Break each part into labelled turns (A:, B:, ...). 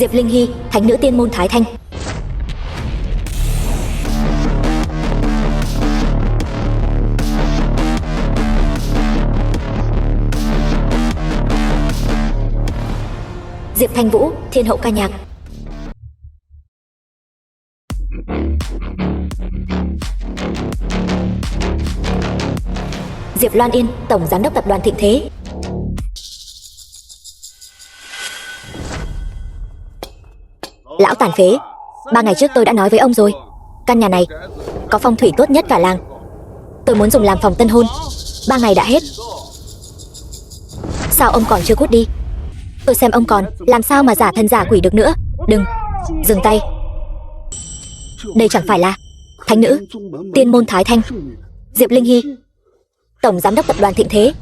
A: Diệp Linh Hy, thánh nữ tiên môn Thái Thanh. Diệp Thanh Vũ, thiên hậu ca nhạc. Diệp Loan Yên, tổng giám đốc tập đoàn Thịnh Thế. Lão tàn phế, 3 ngày trước tôi đã nói với ông rồi, căn nhà này có phong thủy tốt nhất cả làng. Tôi muốn dùng làm phòng tân hôn. 3 ngày đã hết. Sao ông còn chưa cút đi? Tôi xem ông còn làm sao mà giả thân giả quỷ được nữa. Đừng, dừng tay. Đây chẳng phải là thánh nữ tiên môn Thái Thanh, Diệp Linh Hy, tổng giám đốc tập đoàn Thịnh Thế,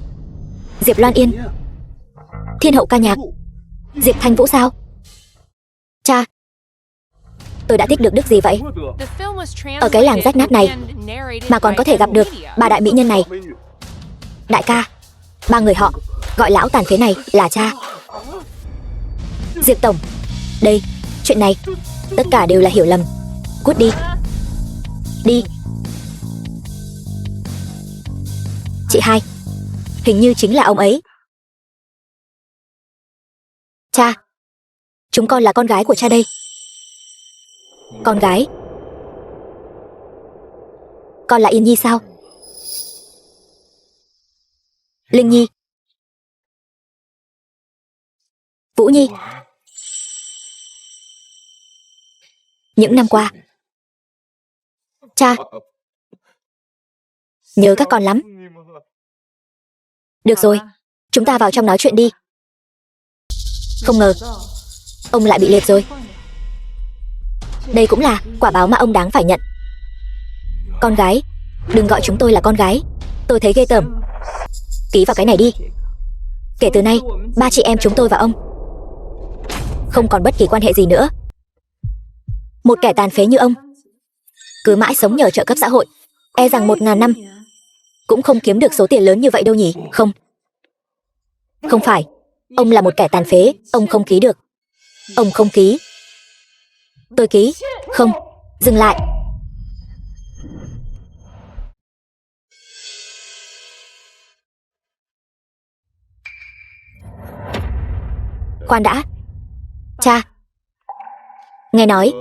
A: Diệp Loan Yên, thiên hậu ca nhạc, Diệp Thanh Vũ sao? Cha, tôi đã tích được đức gì vậy? Ở cái làng rách nát này mà còn có thể gặp được 3 đại mỹ nhân này. Đại ca, 3 người họ gọi lão tàn phế này là cha. Diệp tổng, đây, chuyện này tất cả đều là hiểu lầm. Cút đi. Đi. Chị hai, hình như chính là ông ấy. Cha, chúng con là con gái của cha đây. Con gái? Con là Yên Nhi sao? Linh Nhi, Vũ Nhi. Những năm qua, cha nhớ các con lắm. Được rồi, chúng ta vào trong nói chuyện đi. Không ngờ ông lại bị liệt rồi. Đây cũng là quả báo mà ông đáng phải nhận. Con gái, đừng gọi chúng tôi là con gái, tôi thấy ghê tởm. Ký vào cái này đi. Kể từ nay, 3 chị em chúng tôi và ông không còn bất kỳ quan hệ gì nữa. Một kẻ tàn phế như ông cứ mãi sống nhờ trợ cấp xã hội, e rằng 1000 năm cũng không kiếm được số tiền lớn như vậy đâu nhỉ? Không, không phải. Ông là một kẻ tàn phế. Ông không ký được. Ông không ký. Tôi ký. Không, dừng lại. Khoan đã. Cha, nghe nói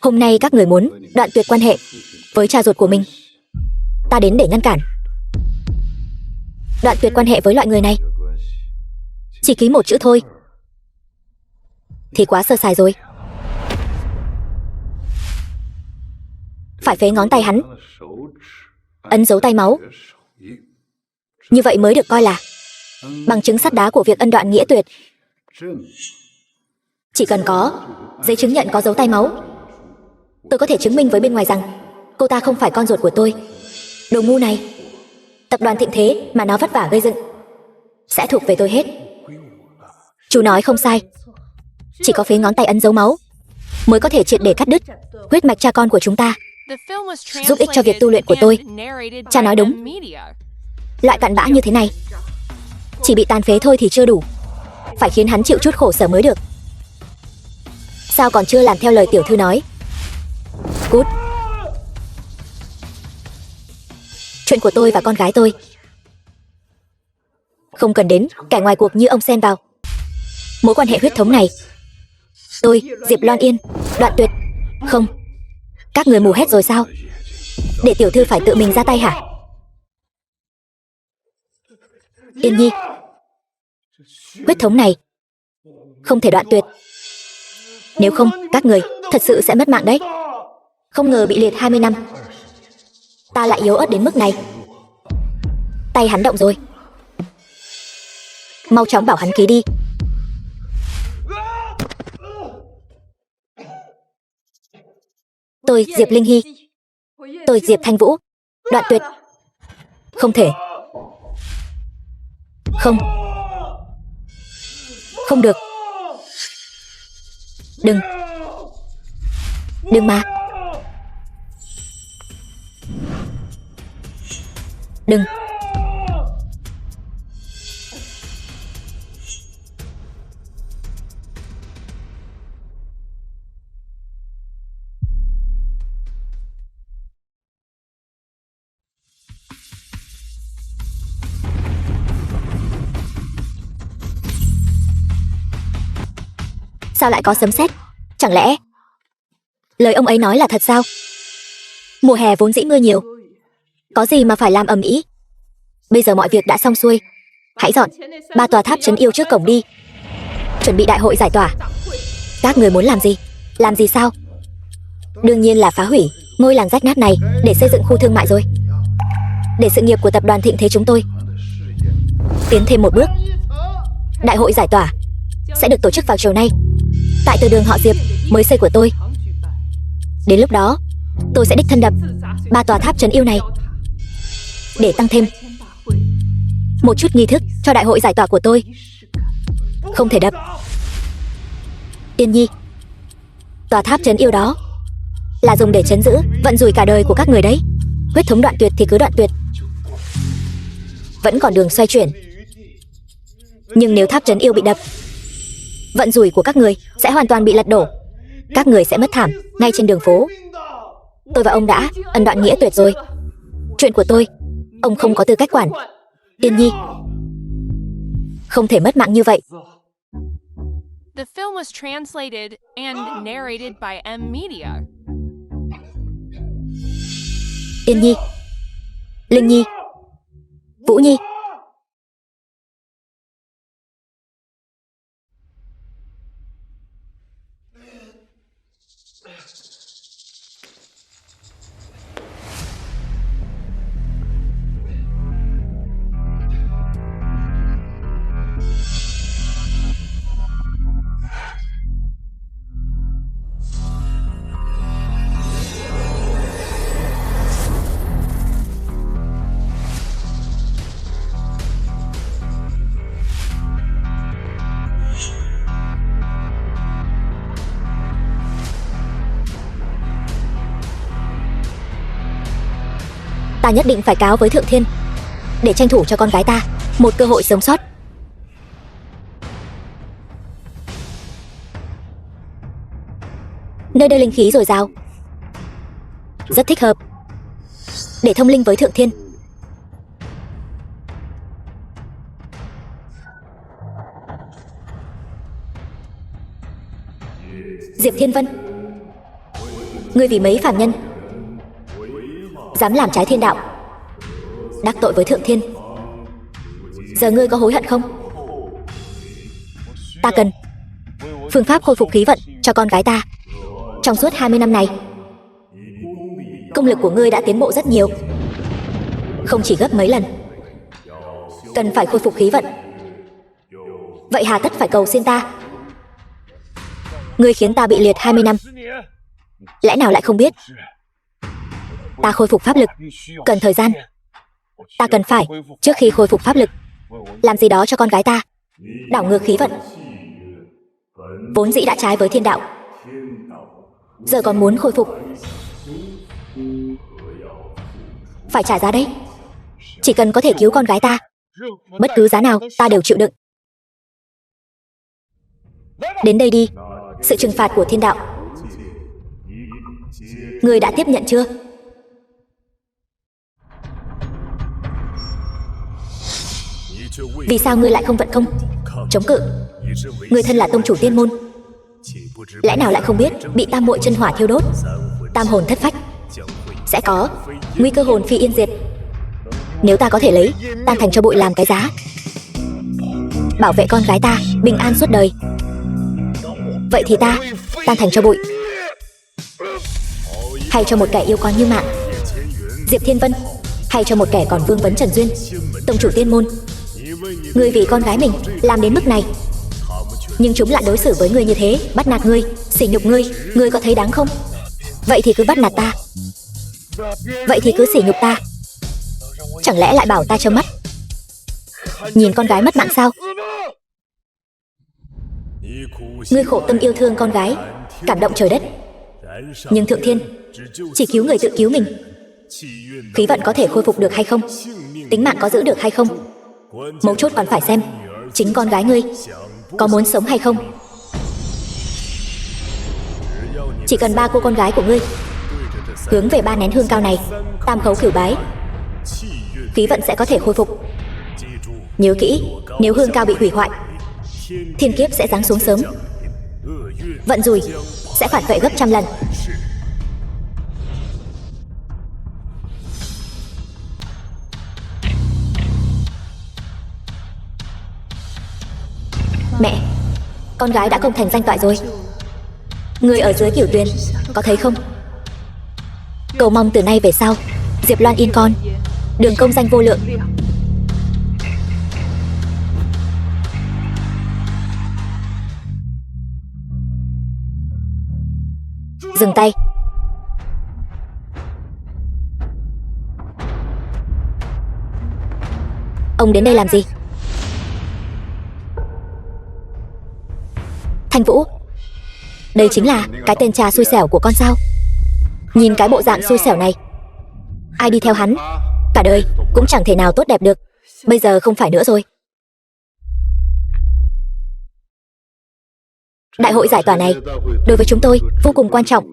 A: hôm nay các người muốn đoạn tuyệt quan hệ với cha ruột của mình. Ta đến để ngăn cản. Đoạn tuyệt quan hệ với loại người này, chỉ ký một chữ thôi thì quá sơ sài rồi. Phải phế ngón tay hắn, ấn dấu tay máu. Như vậy mới được coi là bằng chứng sắt đá của việc ân đoạn nghĩa tuyệt. Chỉ cần có giấy chứng nhận có dấu tay máu, tôi có thể chứng minh với bên ngoài rằng cô ta không phải con ruột của tôi. Đồ ngu này, tập đoàn Thịnh Thế mà nó vất vả gây dựng sẽ thuộc về tôi hết. Chú nói không sai, chỉ có phế ngón tay ấn dấu máu mới có thể triệt để cắt đứt huyết mạch cha con của chúng ta, giúp ích cho việc tu luyện của tôi. Cha nói đúng. Loại cặn bã như thế này chỉ bị tàn phế thôi thì chưa đủ, phải khiến hắn chịu chút khổ sở mới được. Sao còn chưa làm theo lời tiểu thư nói? Cút. Chuyện của tôi và con gái tôi không cần đến kẻ ngoài cuộc như ông xen vào. Mối quan hệ huyết thống này tôi, Diệp Loan Yên, đoạn tuyệt. Không, các người mù hết rồi sao? Để tiểu thư phải tự mình ra tay hả? Yên Nhi, huyết thống này không thể đoạn tuyệt. Nếu không, các người thật sự sẽ mất mạng đấy. Không ngờ bị liệt 20 năm, ta lại yếu ớt đến mức này. Tay hắn động rồi. Mau chóng bảo hắn ký đi. Tôi Diệp Linh Hy, tôi Diệp Thanh Vũ, đoạn tuyệt. Không thể. Không. Không được. Đừng. Đừng mà. Đừng. sao lại có sấm sét? Chẳng lẽ lời ông ấy nói là thật sao? Mùa hè vốn dĩ mưa nhiều, có gì mà phải làm ầm ĩ. Bây giờ mọi việc đã xong xuôi, hãy dọn 3 tòa tháp trấn yêu trước cổng đi, chuẩn bị đại hội giải tỏa. Các người muốn làm gì? Làm gì sao? Đương nhiên là phá hủy ngôi làng rách nát này để xây dựng khu thương mại rồi, để sự nghiệp của tập đoàn thịnh thế chúng tôi tiến thêm một bước. Đại hội giải tỏa sẽ được tổ chức vào chiều nay tại từ đường họ Diệp mới xây của tôi. Đến lúc đó tôi sẽ đích thân đập 3 tòa tháp trấn yêu này để tăng thêm một chút nghi thức cho đại hội giải tỏa của tôi. Không thể đập. Yên Nhi, tòa tháp trấn yêu đó là dùng để trấn giữ vận rủi cả đời của các người đấy. Huyết thống đoạn tuyệt thì cứ đoạn tuyệt, vẫn còn đường xoay chuyển. Nhưng nếu tháp trấn yêu bị đập, vận rủi của các người sẽ hoàn toàn bị lật đổ. Các người sẽ mất thảm ngay trên đường phố. Tôi và ông đã ân đoạn nghĩa tuyệt rồi. Chuyện của tôi ông không có tư cách quản. Yên Nhi, không thể mất mạng như vậy.
B: The film was translated and narrated by M Media.
A: Yên Nhi, Linh Nhi, Vũ Nhi. Ta nhất định phải cáo với Thượng Thiên để tranh thủ cho con gái ta một cơ hội sống sót. Nơi đây linh khí dồi dào, rất thích hợp để thông linh với Thượng Thiên. Diệp Thiên Vân, ngươi vì mấy phàm nhân dám làm trái thiên đạo, đắc tội với Thượng Thiên, giờ ngươi có hối hận không? Ta cần phương pháp khôi phục khí vận cho con gái ta. Trong suốt 20 năm này, công lực của ngươi đã tiến bộ rất nhiều, không chỉ gấp mấy lần. Cần phải khôi phục khí vận, vậy hà tất phải cầu xin ta? Ngươi khiến ta bị liệt 20 năm, lẽ nào lại không biết ta khôi phục pháp lực cần thời gian? Ta cần phải, trước khi khôi phục pháp lực, làm gì đó cho con gái ta, đảo ngược khí vận. Vốn dĩ đã trái với thiên đạo, giờ còn muốn khôi phục, phải trả giá đấy. Chỉ cần có thể cứu con gái ta, bất cứ giá nào ta đều chịu đựng. Đến đây đi, sự trừng phạt của thiên đạo, ngươi đã tiếp nhận chưa? Vì sao ngươi lại không vận công chống cự? Ngươi thân là tông chủ tiên môn, lẽ nào lại không biết bị tam muội chân hỏa thiêu đốt, tam hồn thất phách, sẽ có nguy cơ hồn phi yên diệt. Nếu ta có thể lấy tan thành cho bụi làm cái giá, bảo vệ con gái ta bình an suốt đời, vậy thì ta tan thành cho bụi, hay cho một kẻ yêu con như mạng Diệp Thiên Vân, hay cho một kẻ còn vương vấn Trần Duyên, tông chủ tiên môn. Ngươi vì con gái mình làm đến mức này, nhưng chúng lại đối xử với ngươi như thế, bắt nạt ngươi, sỉ nhục ngươi. Ngươi có thấy đáng không? Vậy thì cứ bắt nạt ta, vậy thì cứ sỉ nhục ta, chẳng lẽ lại bảo ta trơ mắt nhìn con gái mất mạng sao? Ngươi khổ tâm yêu thương con gái, cảm động trời đất, nhưng Thượng Thiên chỉ cứu người tự cứu mình. Khí vận có thể khôi phục được hay không, tính mạng có giữ được hay không, mấu chốt còn phải xem chính con gái ngươi có muốn sống hay không. Chỉ cần 3 cô con gái của ngươi hướng về 3 nén hương cao này, tam khấu cửu bái, khí vận sẽ có thể khôi phục. Nhớ kỹ, nếu hương cao bị hủy hoại, thiên kiếp sẽ giáng xuống sớm. Vận rủi sẽ phản vệ gấp trăm lần. Mẹ, con gái đã công thành danh toại rồi. Người ở dưới cửu tuyền có thấy không? Cầu mong từ nay về sau Diệp Loan Yên con đường công danh vô lượng. Dừng tay. Ông đến đây làm gì? Thanh Vũ, đây chính là cái tên cha xui xẻo của con sao? Nhìn cái bộ dạng xui xẻo này, ai đi theo hắn cả đời cũng chẳng thể nào tốt đẹp được. Bây giờ không phải nữa rồi. Đại hội giải tỏa này đối với chúng tôi vô cùng quan trọng.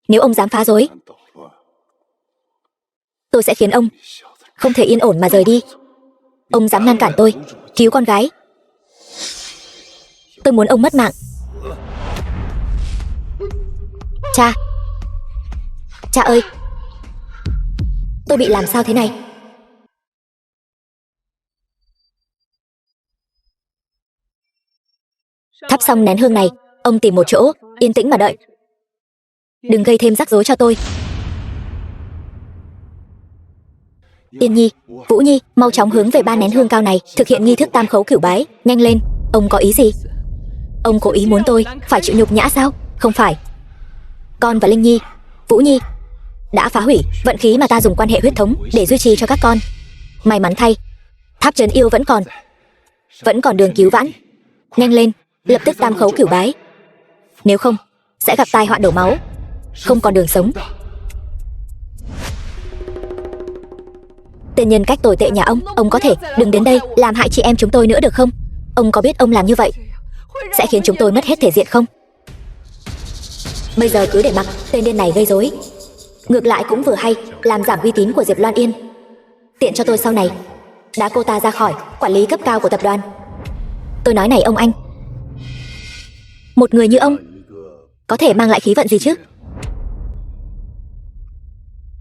A: Nếu ông dám phá rối, tôi sẽ khiến ông không thể yên ổn mà rời đi. Ông dám ngăn cản tôi cứu con gái, tôi muốn ông mất mạng. Cha, cha ơi, tôi bị làm sao thế này? Thắp xong nén hương này, ông tìm một chỗ yên tĩnh mà đợi. Đừng gây thêm rắc rối cho tôi. Yên Nhi, Vũ Nhi, mau chóng hướng về ba nén hương cao này, thực hiện nghi thức tam khấu cửu bái. Nhanh lên. Ông có ý gì? Ông cố ý muốn tôi phải chịu nhục nhã sao? Không phải. Con và Linh Nhi, Vũ Nhi đã phá hủy vận khí mà ta dùng quan hệ huyết thống để duy trì cho các con. May mắn thay, tháp trấn yêu vẫn còn đường cứu vãn. Nhanh lên, lập tức tam khấu cửu bái. Nếu không, sẽ gặp tai họa đổ máu, không còn đường sống. Tên nhân cách tồi tệ nhà ông có thể đừng đến đây làm hại chị em chúng tôi nữa được không? Ông có biết ông làm như vậy sẽ khiến chúng tôi mất hết thể diện không? Bây giờ cứ để mặc tên điên này gây rối, ngược lại cũng vừa hay làm giảm uy tín của Diệp Loan Yên, tiện cho tôi sau này đá cô ta ra khỏi quản lý cấp cao của tập đoàn. Tôi nói này ông anh, một người như ông có thể mang lại khí vận gì chứ?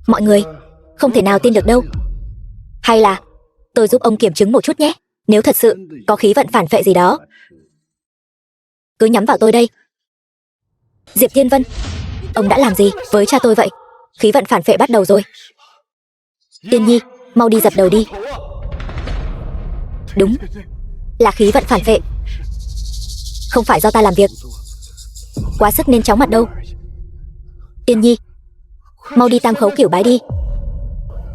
A: Mọi người không thể nào tin được đâu. Hay là tôi giúp ông kiểm chứng một chút nhé. Nếu thật sự có khí vận phản phệ gì đó, cứ nhắm vào tôi đây. Diệp Thiên Vân, ông đã làm gì với cha tôi vậy? Khí vận phản phệ bắt đầu rồi. Yên Nhi, mau đi dập đầu đi. Đúng, là khí vận phản phệ. Không phải do ta làm việc quá sức nên chóng mặt đâu. Yên Nhi, mau đi tam khấu cửu bái đi,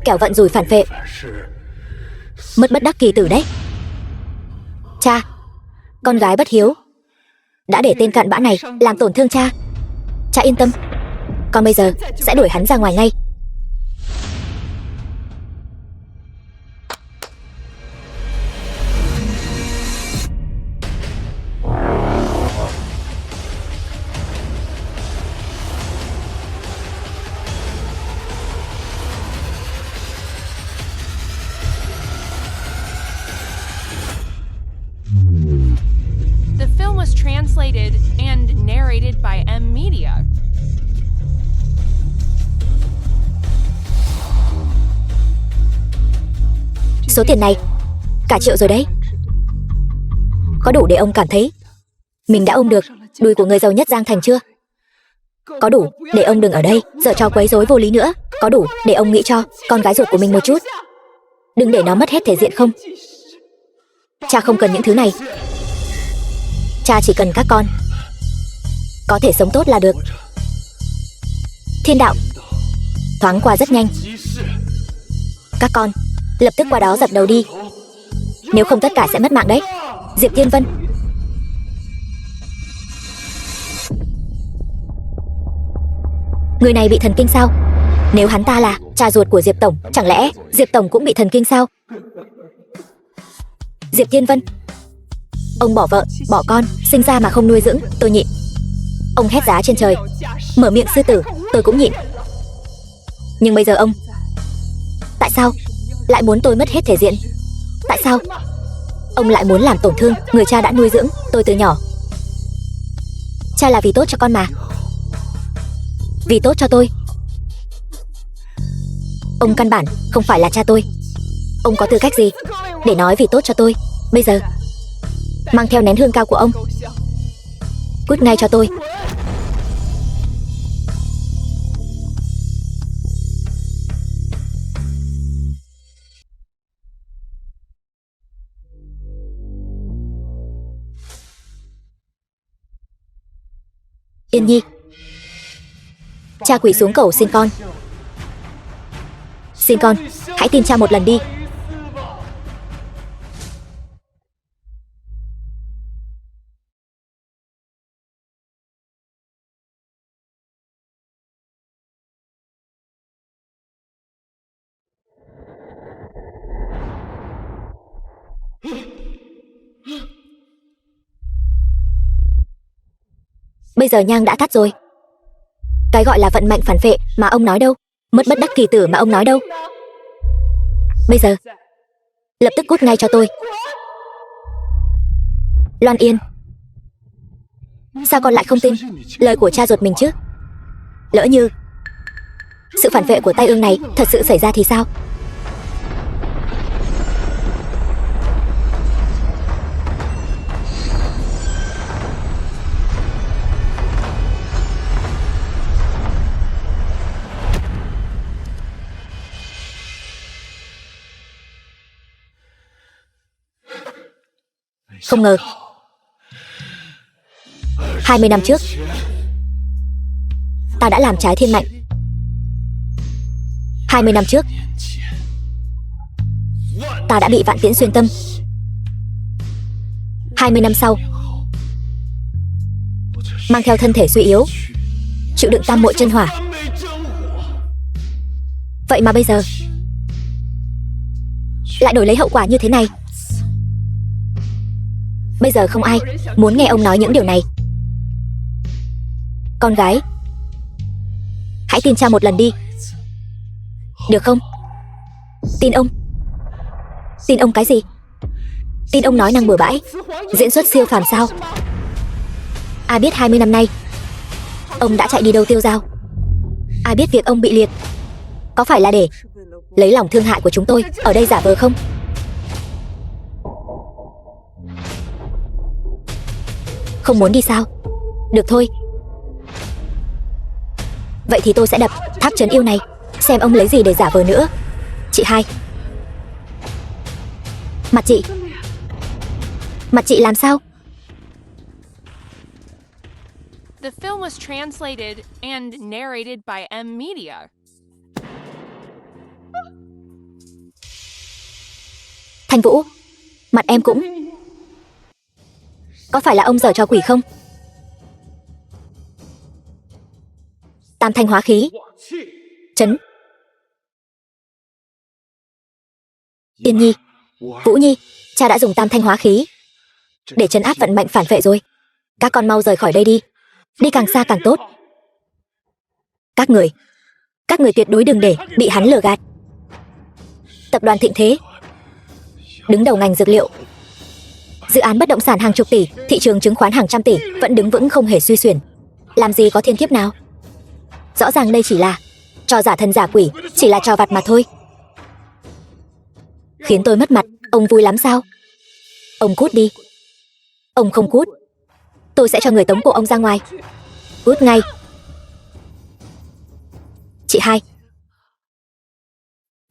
A: kẻo vận rủi phản phệ mất bất đắc kỳ tử đấy. Cha, con gái bất hiếu đã để tên cặn bã này làm tổn thương cha. Cha yên tâm, con bây giờ sẽ đuổi hắn ra ngoài ngay.
B: The film was translated and narrated by M Media.
A: Số tiền này cả triệu rồi đấy. Có đủ để ông cảm thấy mình đã ôm được đùi của người giàu nhất Giang Thành chưa? Có đủ để ông đừng ở đây giở trò quấy rối vô lý nữa? Có đủ để ông nghĩ cho con gái ruột của mình một chút, đừng để nó mất hết thể diện không? Cha không cần những thứ này. Cha chỉ cần các con có thể sống tốt là được. Thiên đạo thoáng qua rất nhanh. Các con lập tức qua đó dập đầu đi, nếu không tất cả sẽ mất mạng đấy. Diệp Thiên Vân, người này bị thần kinh sao? Nếu hắn ta là cha ruột của Diệp Tổng, chẳng lẽ Diệp Tổng cũng bị thần kinh sao? Diệp Thiên Vân, ông bỏ vợ, bỏ con, sinh ra mà không nuôi dưỡng, tôi nhịn. Ông hét giá trên trời, mở miệng sư tử, tôi cũng nhịn. Nhưng bây giờ ông, tại sao lại muốn tôi mất hết thể diện? Tại sao? Ông lại muốn làm tổn thương người cha đã nuôi dưỡng tôi từ nhỏ. Cha là vì tốt cho con mà. Vì tốt cho tôi. Ông căn bản không phải là cha tôi. Ông có tư cách gì để nói vì tốt cho tôi? Bây giờ mang theo nén hương cao của ông, cút ngay cho tôi. Yên Nhi, cha quỳ xuống cầu xin con. Xin con, hãy tin cha một lần đi. Bây giờ nhang đã tắt rồi. Cái gọi là vận mệnh phản phệ mà ông nói đâu? Mất bất đắc kỳ tử mà ông nói đâu? Bây giờ lập tức cút ngay cho tôi. Loan Yên, sao con lại không tin lời của cha ruột mình chứ? Lỡ như sự phản vệ của tai ương này thật sự xảy ra thì sao? Không ngờ 20 năm trước ta đã làm trái thiên mệnh. 20 năm trước ta đã bị vạn tiễn xuyên tâm. 20 năm sau mang theo thân thể suy yếu, chịu đựng tam muội chân hỏa. Vậy mà bây giờ lại đổi lấy hậu quả như thế này. Bây giờ không ai muốn nghe ông nói những điều này. Con gái, hãy tin cha một lần đi, được không? Tin ông. Tin ông cái gì? Tin ông nói năng bừa bãi, diễn xuất siêu phàm sao? Ai biết 20 năm nay ông đã chạy đi đâu tiêu dao? Ai biết việc ông bị liệt có phải là để lấy lòng thương hại của chúng tôi ở đây giả vờ không? Không muốn đi sao? Được thôi. Vậy thì tôi sẽ đập tháp trấn yêu này, xem ông lấy gì để giả vờ nữa. Chị hai, mặt chị. Mặt chị làm sao?
B: The film was translated and narrated by M-Media.
A: Thanh Vũ, mặt em cũng... Có phải là ông giở trò quỷ không? Tam thanh hóa khí. Trấn. Yên Nhi, Vũ Nhi, cha đã dùng tam thanh hóa khí để trấn áp vận mệnh phản vệ rồi. Các con mau rời khỏi đây đi. Đi càng xa càng tốt. Các người tuyệt đối đừng để bị hắn lừa gạt. Tập đoàn Thịnh Thế, đứng đầu ngành dược liệu, dự án bất động sản hàng chục tỷ, thị trường chứng khoán hàng trăm tỷ, vẫn đứng vững không hề suy xuyển. Làm gì có thiên kiếp nào. Rõ ràng đây chỉ là trò giả thần giả quỷ, chỉ là trò vặt mà thôi. Khiến tôi mất mặt, ông vui lắm sao? Ông cút đi. Ông không cút, tôi sẽ cho người tống cổ ông ra ngoài. Cút ngay. Chị hai,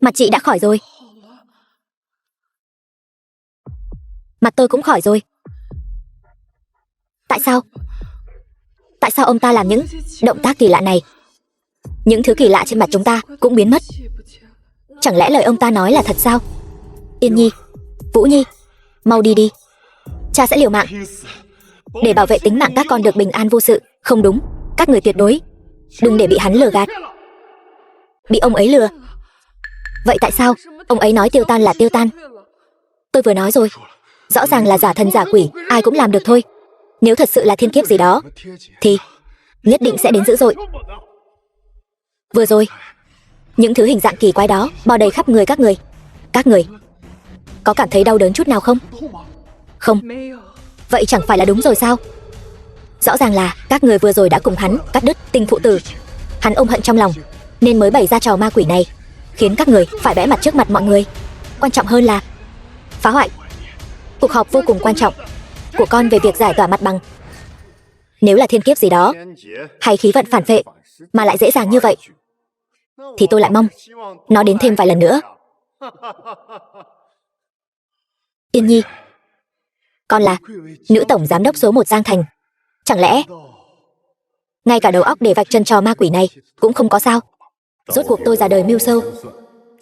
A: mặt chị đã khỏi rồi. Mặt tôi cũng khỏi rồi. Tại sao? Tại sao ông ta làm những động tác kỳ lạ này? Những thứ kỳ lạ trên mặt chúng ta cũng biến mất. Chẳng lẽ lời ông ta nói là thật sao? Yên Nhi, Vũ Nhi, mau đi đi. Cha sẽ liều mạng để bảo vệ tính mạng các con được bình an vô sự. Không đúng, các người tuyệt đối đừng để bị hắn lừa gạt. Bị ông ấy lừa. Vậy tại sao ông ấy nói tiêu tan là tiêu tan? Tôi vừa nói rồi, rõ ràng là giả thần giả quỷ, ai cũng làm được thôi. Nếu thật sự là thiên kiếp gì đó thì nhất định sẽ đến dữ dội. Vừa rồi, những thứ hình dạng kỳ quái đó bò đầy khắp người các người. Các người có cảm thấy đau đớn chút nào không? Không. Vậy chẳng phải là đúng rồi sao? Rõ ràng là các người vừa rồi đã cùng hắn cắt đứt tình phụ tử. Hắn ôm hận trong lòng nên mới bày ra trò ma quỷ này, khiến các người phải bẽ mặt trước mặt mọi người. Quan trọng hơn là phá hoại cuộc họp vô cùng quan trọng của con về việc giải tỏa mặt bằng. Nếu là thiên kiếp gì đó hay khí vận phản phệ mà lại dễ dàng như vậy thì tôi lại mong nó đến thêm vài lần nữa. Yên Nhi, con là nữ tổng giám đốc số 1 Giang Thành. Chẳng lẽ ngay cả đầu óc để vạch chân trò ma quỷ này cũng không có sao? Rốt cuộc tôi ra đời mưu sâu,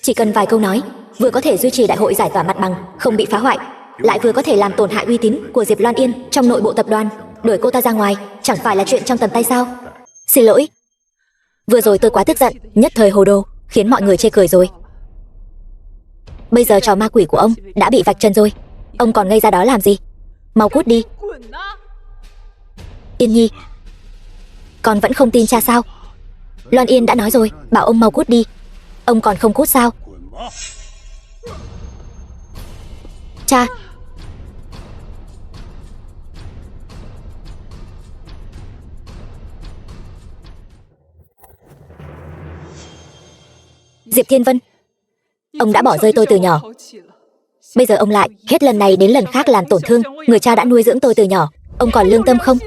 A: chỉ cần vài câu nói vừa có thể duy trì đại hội giải tỏa mặt bằng không bị phá hoại, lại vừa có thể làm tổn hại uy tín của Diệp Loan Yên trong nội bộ tập đoàn. Đuổi cô ta ra ngoài chẳng phải là chuyện trong tầm tay sao? Xin lỗi, vừa rồi tôi quá tức giận, nhất thời hồ đồ, khiến mọi người chê cười rồi. Bây giờ trò ma quỷ của ông đã bị vạch chân rồi, ông còn ngây ra đó làm gì? Mau cút đi. Yên Nhi, con vẫn không tin cha sao? Loan Yên đã nói rồi, bảo ông mau cút đi. Ông còn không cút sao? Cha. Diệp Thiên Vân, ông đã bỏ rơi tôi từ nhỏ. Bây giờ ông lại hết lần này đến lần khác làm tổn thương người cha đã nuôi dưỡng tôi từ nhỏ. Ông còn lương tâm không?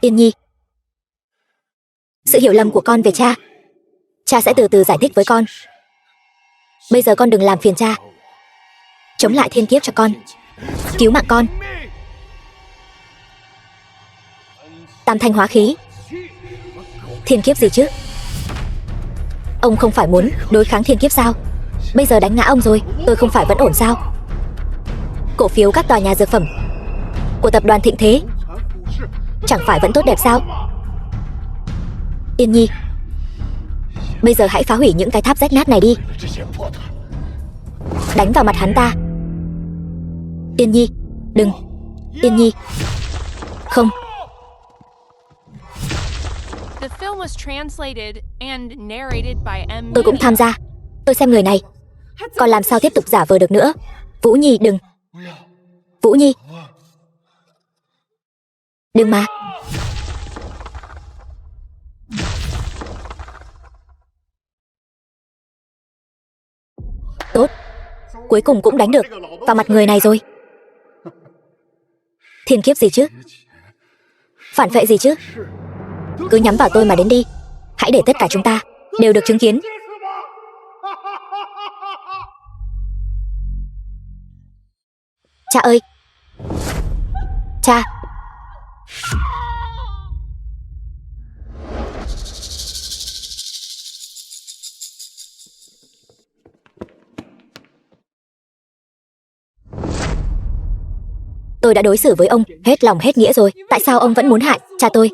A: Yên Nhi, sự hiểu lầm của con về cha sẽ từ từ giải thích với con. Bây giờ con đừng làm phiền cha. Chống lại thiên kiếp cho con, cứu mạng con. Tam thanh hóa khí. Thiên kiếp gì chứ? Ông không phải muốn đối kháng thiên kiếp sao? Bây giờ đánh ngã ông rồi, tôi không phải vẫn ổn sao? Cổ phiếu các tòa nhà dược phẩm của tập đoàn Thịnh Thế chẳng phải vẫn tốt đẹp sao? Yên Nhi, bây giờ hãy phá hủy những cái tháp rách nát này đi, đánh vào mặt hắn ta. Yên Nhi, đừng. Yên Nhi, không.
B: The film was translated and narrated by M.
A: Tôi cũng tham gia. Tôi xem người này còn làm sao tiếp tục giả vờ được nữa. Vũ Nhi, đừng. Vũ Nhi, đừng mà. Tốt, cuối cùng cũng đánh được vào mặt người này rồi. Thiên kiếp gì chứ? Phản phệ gì chứ? Cứ nhắm vào tôi mà đến đi. Hãy để tất cả chúng ta đều được chứng kiến. Cha ơi! Cha! Tôi đã đối xử với ông hết lòng hết nghĩa rồi. Tại sao ông vẫn muốn hại cha tôi?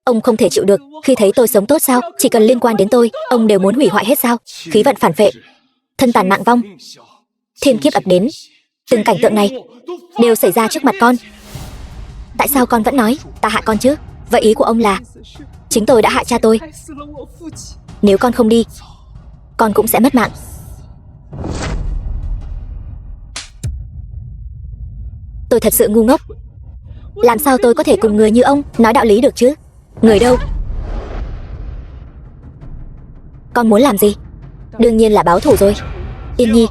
A: Ông không thể chịu được khi thấy tôi sống tốt sao? Chỉ cần liên quan đến tôi, ông đều muốn hủy hoại hết sao? Khí vận phản phệ, thân tàn mạng vong, thiên kiếp ập đến. Từng cảnh tượng này đều xảy ra trước mặt con. Tại sao con vẫn nói ta hại con chứ? Vậy ý của ông là chính tôi đã hại cha tôi. Nếu con không đi, con cũng sẽ mất mạng. Tôi thật sự ngu ngốc. Làm sao tôi có thể cùng người như ông nói đạo lý được chứ? Người đâu? Con muốn làm gì? Đương nhiên là báo thù rồi. Yên Nhi,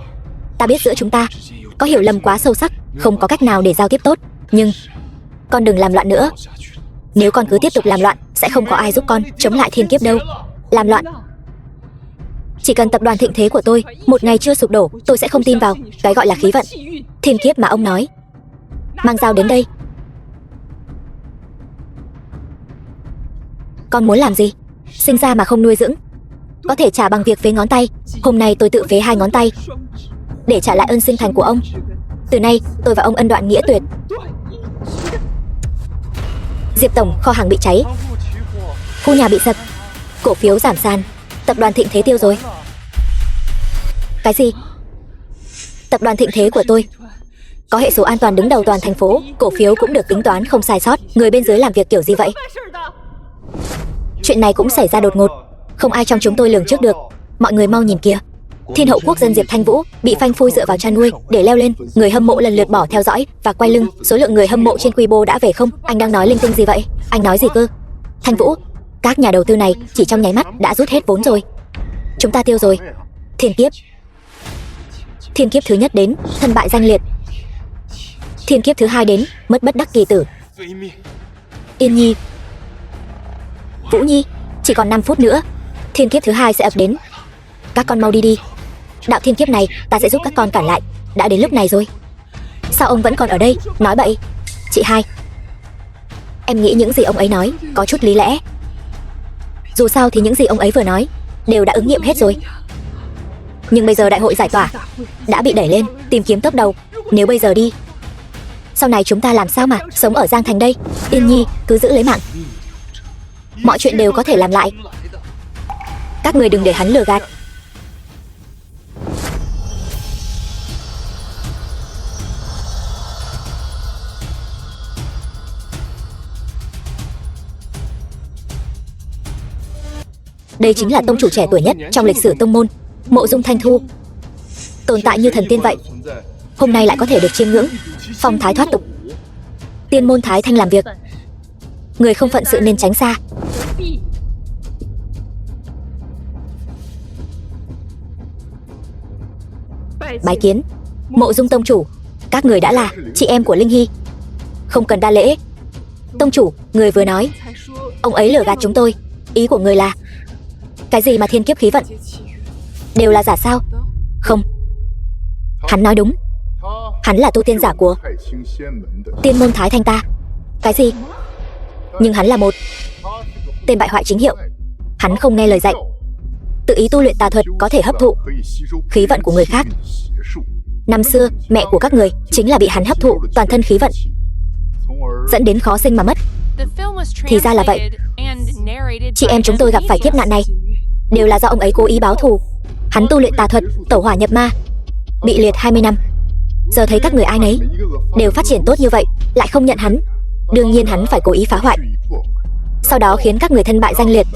A: ta biết giữa chúng ta có hiểu lầm quá sâu sắc, không có cách nào để giao tiếp tốt. Nhưng con đừng làm loạn nữa. Nếu con cứ tiếp tục làm loạn, sẽ không có ai giúp con chống lại thiên kiếp đâu. Làm loạn, chỉ cần tập đoàn Thịnh Thế của tôi một ngày chưa sụp đổ, tôi sẽ không tin vào cái gọi là khí vận, thiên kiếp mà ông nói. Mang dao đến đây. Con muốn làm gì? Sinh ra mà không nuôi dưỡng, có thể trả bằng việc phế ngón tay. Hôm nay tôi tự phế 2 ngón tay để trả lại ơn sinh thành của ông. Từ nay tôi và ông ân đoạn nghĩa tuyệt. Diệp tổng, kho hàng bị cháy, khu nhà bị sập, cổ phiếu giảm sàn, tập đoàn Thịnh Thế tiêu rồi. Cái gì? Tập đoàn Thịnh Thế của tôi có hệ số an toàn đứng đầu toàn thành phố, cổ phiếu cũng được tính toán không sai sót. Người bên dưới làm việc kiểu gì vậy? Chuyện này cũng xảy ra đột ngột, không ai trong chúng tôi lường trước được. Mọi người mau nhìn kìa, Thiên hậu quốc dân Diệp Thanh Vũ bị phanh phui dựa vào chăn nuôi để leo lên. Người hâm mộ lần lượt bỏ theo dõi và quay lưng. Số lượng người hâm mộ trên Weibo đã về không? Anh đang nói linh tinh gì vậy? Anh nói gì cơ? Thanh Vũ, các nhà đầu tư này chỉ trong nháy mắt đã rút hết vốn rồi. Chúng ta tiêu rồi. Thiên kiếp. Thiên kiếp thứ nhất đến, thân bại danh liệt. Thiên kiếp thứ hai đến, mất bất đắc kỳ tử. Yên Nhi, Vũ Nhi, chỉ còn 5 phút nữa, thiên kiếp thứ hai sẽ ập đến. Các con mau đi đi. Đạo thiên kiếp này ta sẽ giúp các con cản lại. Đã đến lúc này rồi. Sao ông vẫn còn ở đây, nói bậy? Chị hai, em nghĩ những gì ông ấy nói có chút lý lẽ. Dù sao thì những gì ông ấy vừa nói đều đã ứng nghiệm hết rồi. Nhưng bây giờ đại hội giải tỏa đã bị đẩy lên, tìm kiếm top đầu. Nếu bây giờ đi, sau này chúng ta làm sao mà sống ở Giang Thành đây? Yên Nhi, cứ giữ lấy mạng. Mọi chuyện đều có thể làm lại. Các người đừng để hắn lừa gạt. Đây chính là tông chủ trẻ tuổi nhất trong lịch sử tông môn, Mộ Dung Thanh Thu. Tồn tại như thần tiên vậy, hôm nay lại có thể được chiêm ngưỡng phong thái thoát tục. Tiên môn Thái Thanh làm việc, người không phận sự nên tránh xa. Bái kiến Mộ Dung tông chủ. Các người đã là chị em của Linh Hy, không cần đa lễ. Tông chủ, người vừa nói ông ấy lừa gạt chúng tôi. Ý của người là cái gì mà thiên kiếp khí vận đều là giả sao? Không, hắn nói đúng. Hắn là tu tiên giả của tiên môn Thái Thanh ta. Cái gì? Nhưng hắn là một tên bại hoại chính hiệu. Hắn không nghe lời dạy, tự ý tu luyện tà thuật, có thể hấp thụ khí vận của người khác. Năm xưa mẹ của các người chính là bị hắn hấp thụ toàn thân khí vận, dẫn đến khó sinh mà mất. Thì ra là vậy. Chị em chúng tôi gặp phải kiếp nạn này đều là do ông ấy cố ý báo thù. Hắn tu luyện tà thuật, tẩu hỏa nhập ma, bị liệt 20 năm. Giờ thấy các người ai nấy đều phát triển tốt như vậy, lại không nhận hắn. Đương nhiên hắn phải cố ý phá hoại, sau đó khiến các người thân bại danh liệt.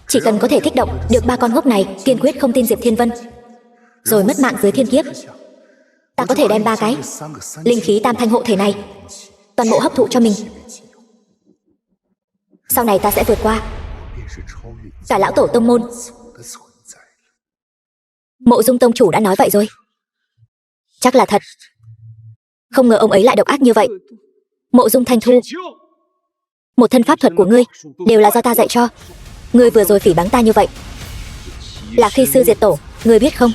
A: Chỉ cần có thể kích động được ba con ngốc này kiên quyết không tin Diệp Thiên Vân, rồi mất mạng dưới thiên kiếp, ta có thể đem ba cái linh khí tam thanh hộ thể này toàn bộ hấp thụ cho mình. Sau này ta sẽ vượt qua cả lão tổ tông môn. Mộ Dung tông chủ đã nói vậy rồi. Chắc là thật. Không ngờ ông ấy lại độc ác như vậy. Mộ Dung Thanh Thu, một thân pháp thuật của ngươi đều là do ta dạy cho. Ngươi vừa rồi phỉ báng ta như vậy là khi sư diệt tổ, ngươi biết không?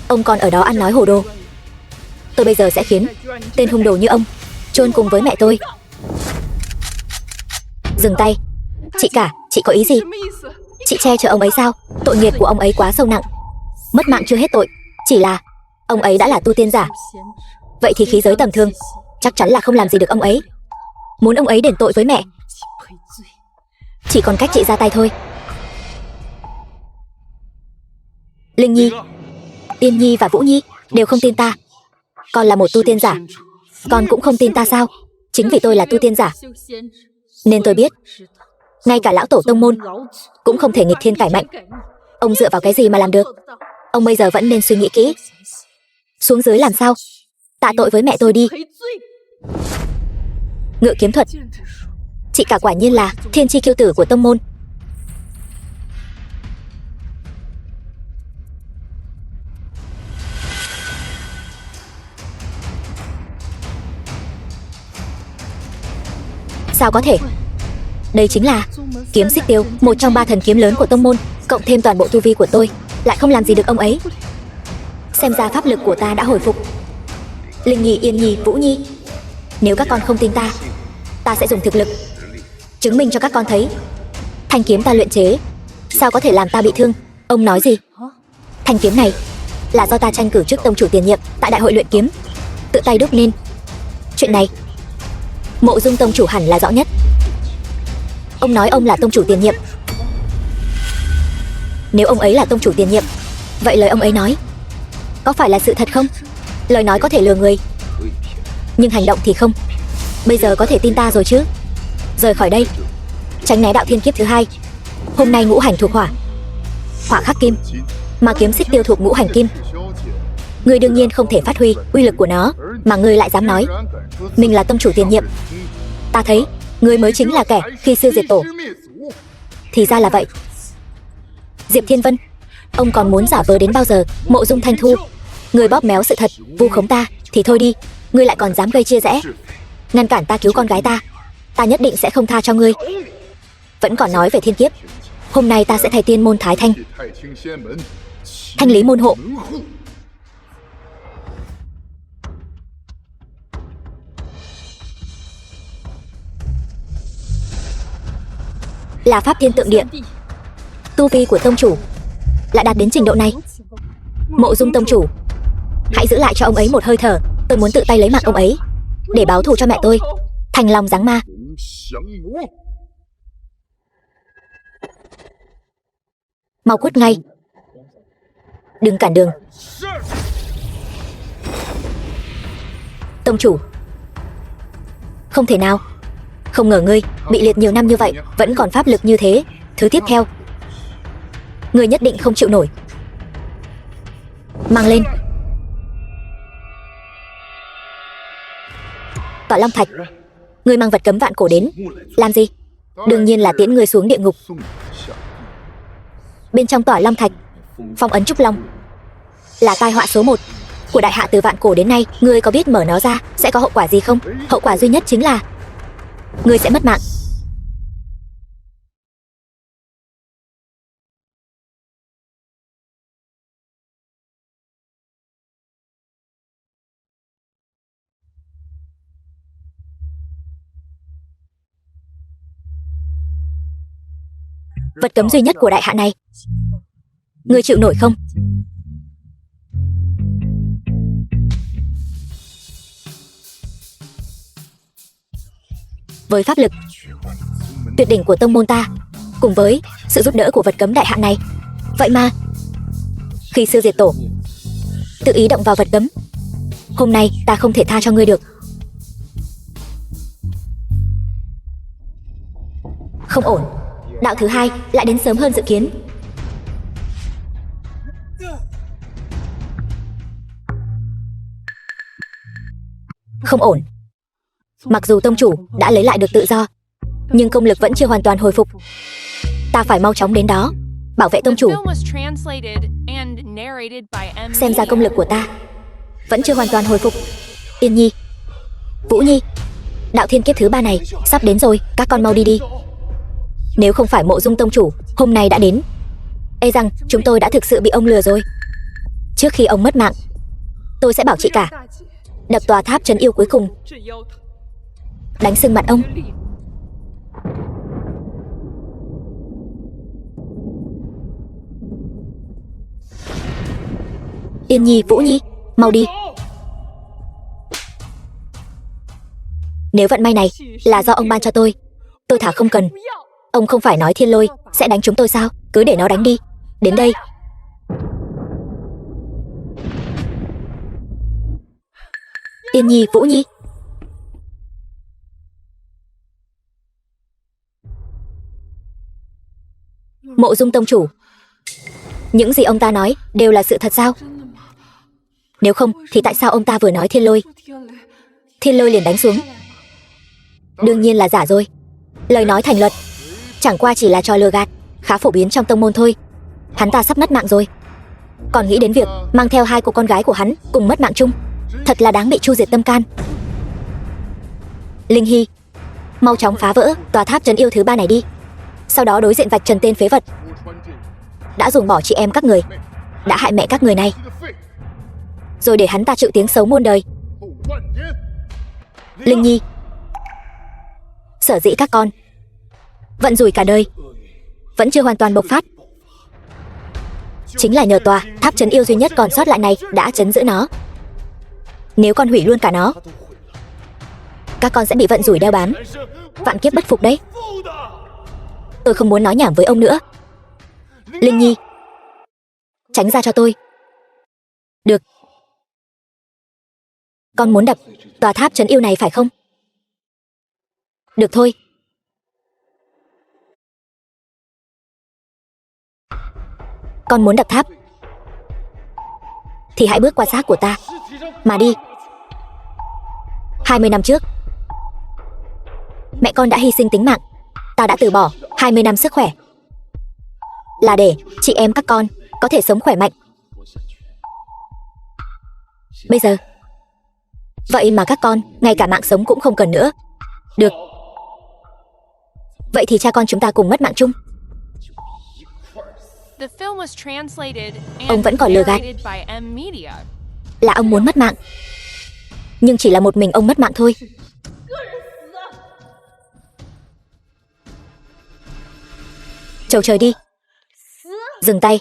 A: Ông còn ở đó ăn nói hồ đồ. Tôi bây giờ sẽ khiến tên hung đồ như ông chôn cùng với mẹ tôi. Dừng tay. Chị cả, chị có ý gì? Chị che chở ông ấy sao? Tội nghiệp của ông ấy quá sâu nặng. Mất mạng chưa hết tội, chỉ là ông ấy đã là tu tiên giả. Vậy thì khí giới tầm thường chắc chắn là không làm gì được ông ấy. Muốn ông ấy đền tội với mẹ, chỉ còn cách chị ra tay thôi. Linh Nhi, Yên Nhi và Vũ Nhi đều không tin ta. Con là một tu tiên giả, con cũng không tin ta sao? Chính vì tôi là tu tiên giả nên tôi biết ngay cả lão tổ tông môn cũng không thể nghịch thiên cải mệnh. Ông dựa vào cái gì mà làm được? Ông bây giờ vẫn nên suy nghĩ kỹ, xuống dưới làm sao tạ tội với mẹ tôi đi. Ngự kiếm thuật, chị cả quả nhiên là thiên chi kiêu tử của tông môn. Sao có thể? Đây chính là kiếm xích tiêu, một trong 3 thần kiếm lớn của tông môn, cộng thêm toàn bộ tu vi của tôi, lại không làm gì được ông ấy. Xem ra pháp lực của ta đã hồi phục. Linh Nhi, Yên Nhi, Vũ Nhi, nếu các con không tin ta, ta sẽ dùng thực lực chứng minh cho các con thấy thanh kiếm ta luyện chế sao có thể làm ta bị thương. Ông nói gì? Thanh kiếm này là do ta tranh cử trước tông chủ tiền nhiệm tại đại hội luyện kiếm, tự tay đúc nên. Chuyện này Mộ Dung tông chủ hẳn là rõ nhất. Ông nói ông là tông chủ tiền nhiệm. Nếu ông ấy là tông chủ tiền nhiệm, vậy lời ông ấy nói có phải là sự thật không? Lời nói có thể lừa người, nhưng hành động thì không. Bây giờ có thể tin ta rồi chứ? rời khỏi đây, tránh né đạo thiên kiếp thứ hai. Hôm nay ngũ hành thuộc hỏa, hỏa khắc kim, mà kiếm xích tiêu thuộc ngũ hành kim. Ngươi đương nhiên không thể phát huy uy lực của nó, mà ngươi lại dám nói mình là tông chủ tiền nhiệm. Ta thấy ngươi mới chính là kẻ khi xưa diệt tổ. Thì ra là vậy. Diệp Thiên Vân, ông còn muốn giả vờ đến bao giờ? Mộ Dung Thanh Thu, ngươi bóp méo sự thật, vu khống ta thì thôi đi, ngươi lại còn dám gây chia rẽ, ngăn cản ta cứu con gái ta. Ta nhất định sẽ không tha cho ngươi. Vẫn còn nói về thiên kiếp, hôm nay ta sẽ thay tiên môn Thái Thanh thanh lý môn hộ. Là pháp thiên tượng địa, tu vi của tông chủ lại đạt đến trình độ này. Mộ Dung tông chủ, hãy giữ lại cho ông ấy một hơi thở. Tôi muốn tự tay lấy mạng ông ấy để báo thù cho mẹ tôi. Thành lòng giáng ma. Mau cút ngay, đừng cản đường. Tông chủ, không thể nào. Không ngờ ngươi bị liệt nhiều năm như vậy vẫn còn pháp lực như thế. Thứ tiếp theo, ngươi nhất định không chịu nổi. Mang lên. Tọa Long Thạch, ngươi mang vật cấm vạn cổ đến làm gì? Đương nhiên là tiễn ngươi xuống địa ngục. Bên trong Tọa Long Thạch phong ấn Trúc Long, là tai họa số 1 của đại hạ từ vạn cổ đến nay. Ngươi có biết mở nó ra sẽ có hậu quả gì không? Hậu quả duy nhất chính là ngươi sẽ mất mạng. Vật cấm duy nhất của đại hạ này, ngươi chịu nổi không? Với pháp lực tuyệt đỉnh của tông môn ta, cùng với sự giúp đỡ của vật cấm đại hạ này, vậy mà khi xưa diệt tổ tự ý động vào vật cấm, hôm nay ta không thể tha cho ngươi được. Không ổn, đạo thứ hai lại đến sớm hơn dự kiến. Không ổn. Mặc dù tông chủ đã lấy lại được tự do, nhưng công lực vẫn chưa hoàn toàn hồi phục. Ta phải mau chóng đến đó, bảo vệ tông chủ. Xem ra công lực của ta vẫn chưa hoàn toàn hồi phục. Yên Nhi, Vũ Nhi, đạo thiên kiếp thứ 3 này sắp đến rồi, các con mau đi đi. Nếu không phải Mộ Dung tông chủ hôm nay đã đến, e rằng chúng tôi đã thực sự bị ông lừa rồi. Trước khi ông mất mạng, tôi sẽ bảo chị cả đập tòa tháp trấn yêu cuối cùng, đánh sưng mặt ông. Yên Nhi, Vũ Nhi, mau đi. Nếu vận may này là do ông ban cho tôi thả không cần. Ông không phải nói thiên lôi sẽ đánh chúng tôi sao? Cứ để nó đánh đi. Đến đây. Yên Nhi, Vũ Nhi. Mộ Dung tông chủ, những gì ông ta nói đều là sự thật sao? Nếu không thì tại sao ông ta vừa nói thiên lôi liền đánh xuống? Đương nhiên là giả rồi. Lời nói thành luật, chẳng qua chỉ là trò lừa gạt khá phổ biến trong tông môn thôi. Hắn ta sắp mất mạng rồi, còn nghĩ đến việc mang theo 2 cô con gái của hắn cùng mất mạng chung. Thật là đáng bị chu diệt tâm can. Linh Hy, mau chóng phá vỡ tòa tháp trấn yêu thứ 3 này đi. Sau đó đối diện vạch trần tên phế vật đã ruồng bỏ chị em các người, đã hại mẹ các người này, rồi để hắn ta chịu tiếng xấu muôn đời. Linh Nhi, sở dĩ các con vận rủi cả đời vẫn chưa hoàn toàn bộc phát, chính là nhờ tòa tháp trấn yêu duy nhất còn sót lại này đã trấn giữ nó. Nếu con hủy luôn cả nó, các con sẽ bị vận rủi đeo bám, vạn kiếp bất phục đấy. Tôi không muốn nói nhảm với ông nữa. Linh Nhi, tránh ra cho tôi. Được. Con muốn đập tòa tháp trấn yêu này phải không? Được thôi, con muốn đập tháp thì hãy bước qua xác của ta mà đi. 20 năm trước, mẹ con đã hy sinh tính mạng. Ta đã từ bỏ 20 năm sức khỏe là để chị em các con có thể sống khỏe mạnh. Bây giờ, vậy mà các con ngay cả mạng sống cũng không cần nữa. Được. Vậy thì cha con chúng ta cùng mất mạng chung.
B: The film was translated
A: Ông vẫn
B: and
A: còn lừa gạt.
B: narrated by M-Media.
A: Là ông muốn mất mạng, nhưng chỉ là một mình ông mất mạng thôi. Chầu trời đi. Dừng tay.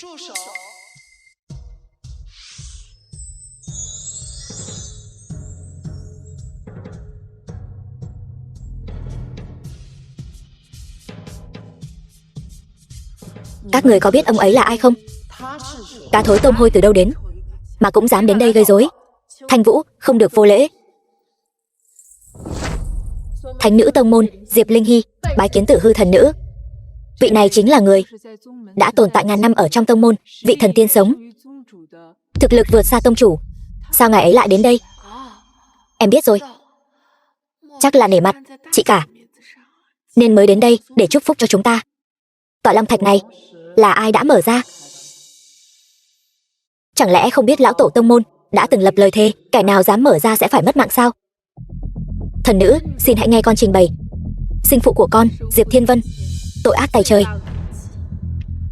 A: Các người có biết ông ấy là ai không? Cá thối tôm hôi từ đâu đến mà cũng dám đến đây gây rối. Thanh Vũ, không được vô lễ. Thánh nữ tông môn Diệp Linh Hy bái kiến Tử Hư thần nữ. Vị này chính là người đã tồn tại ngàn năm ở trong tông môn, vị thần tiên sống, thực lực vượt xa tông chủ. Sao ngài ấy lại đến đây? Em biết rồi. Chắc là nể mặt chị cả nên mới đến đây để chúc phúc cho chúng ta. Tọa long thạch này là ai đã mở ra? Chẳng lẽ không biết lão tổ tông môn đã từng lập lời thề kẻ nào dám mở ra sẽ phải mất mạng sao? Thần nữ, xin hãy nghe con trình bày. Sinh phụ của con, Diệp Thiên Vân, tội ác tày trời,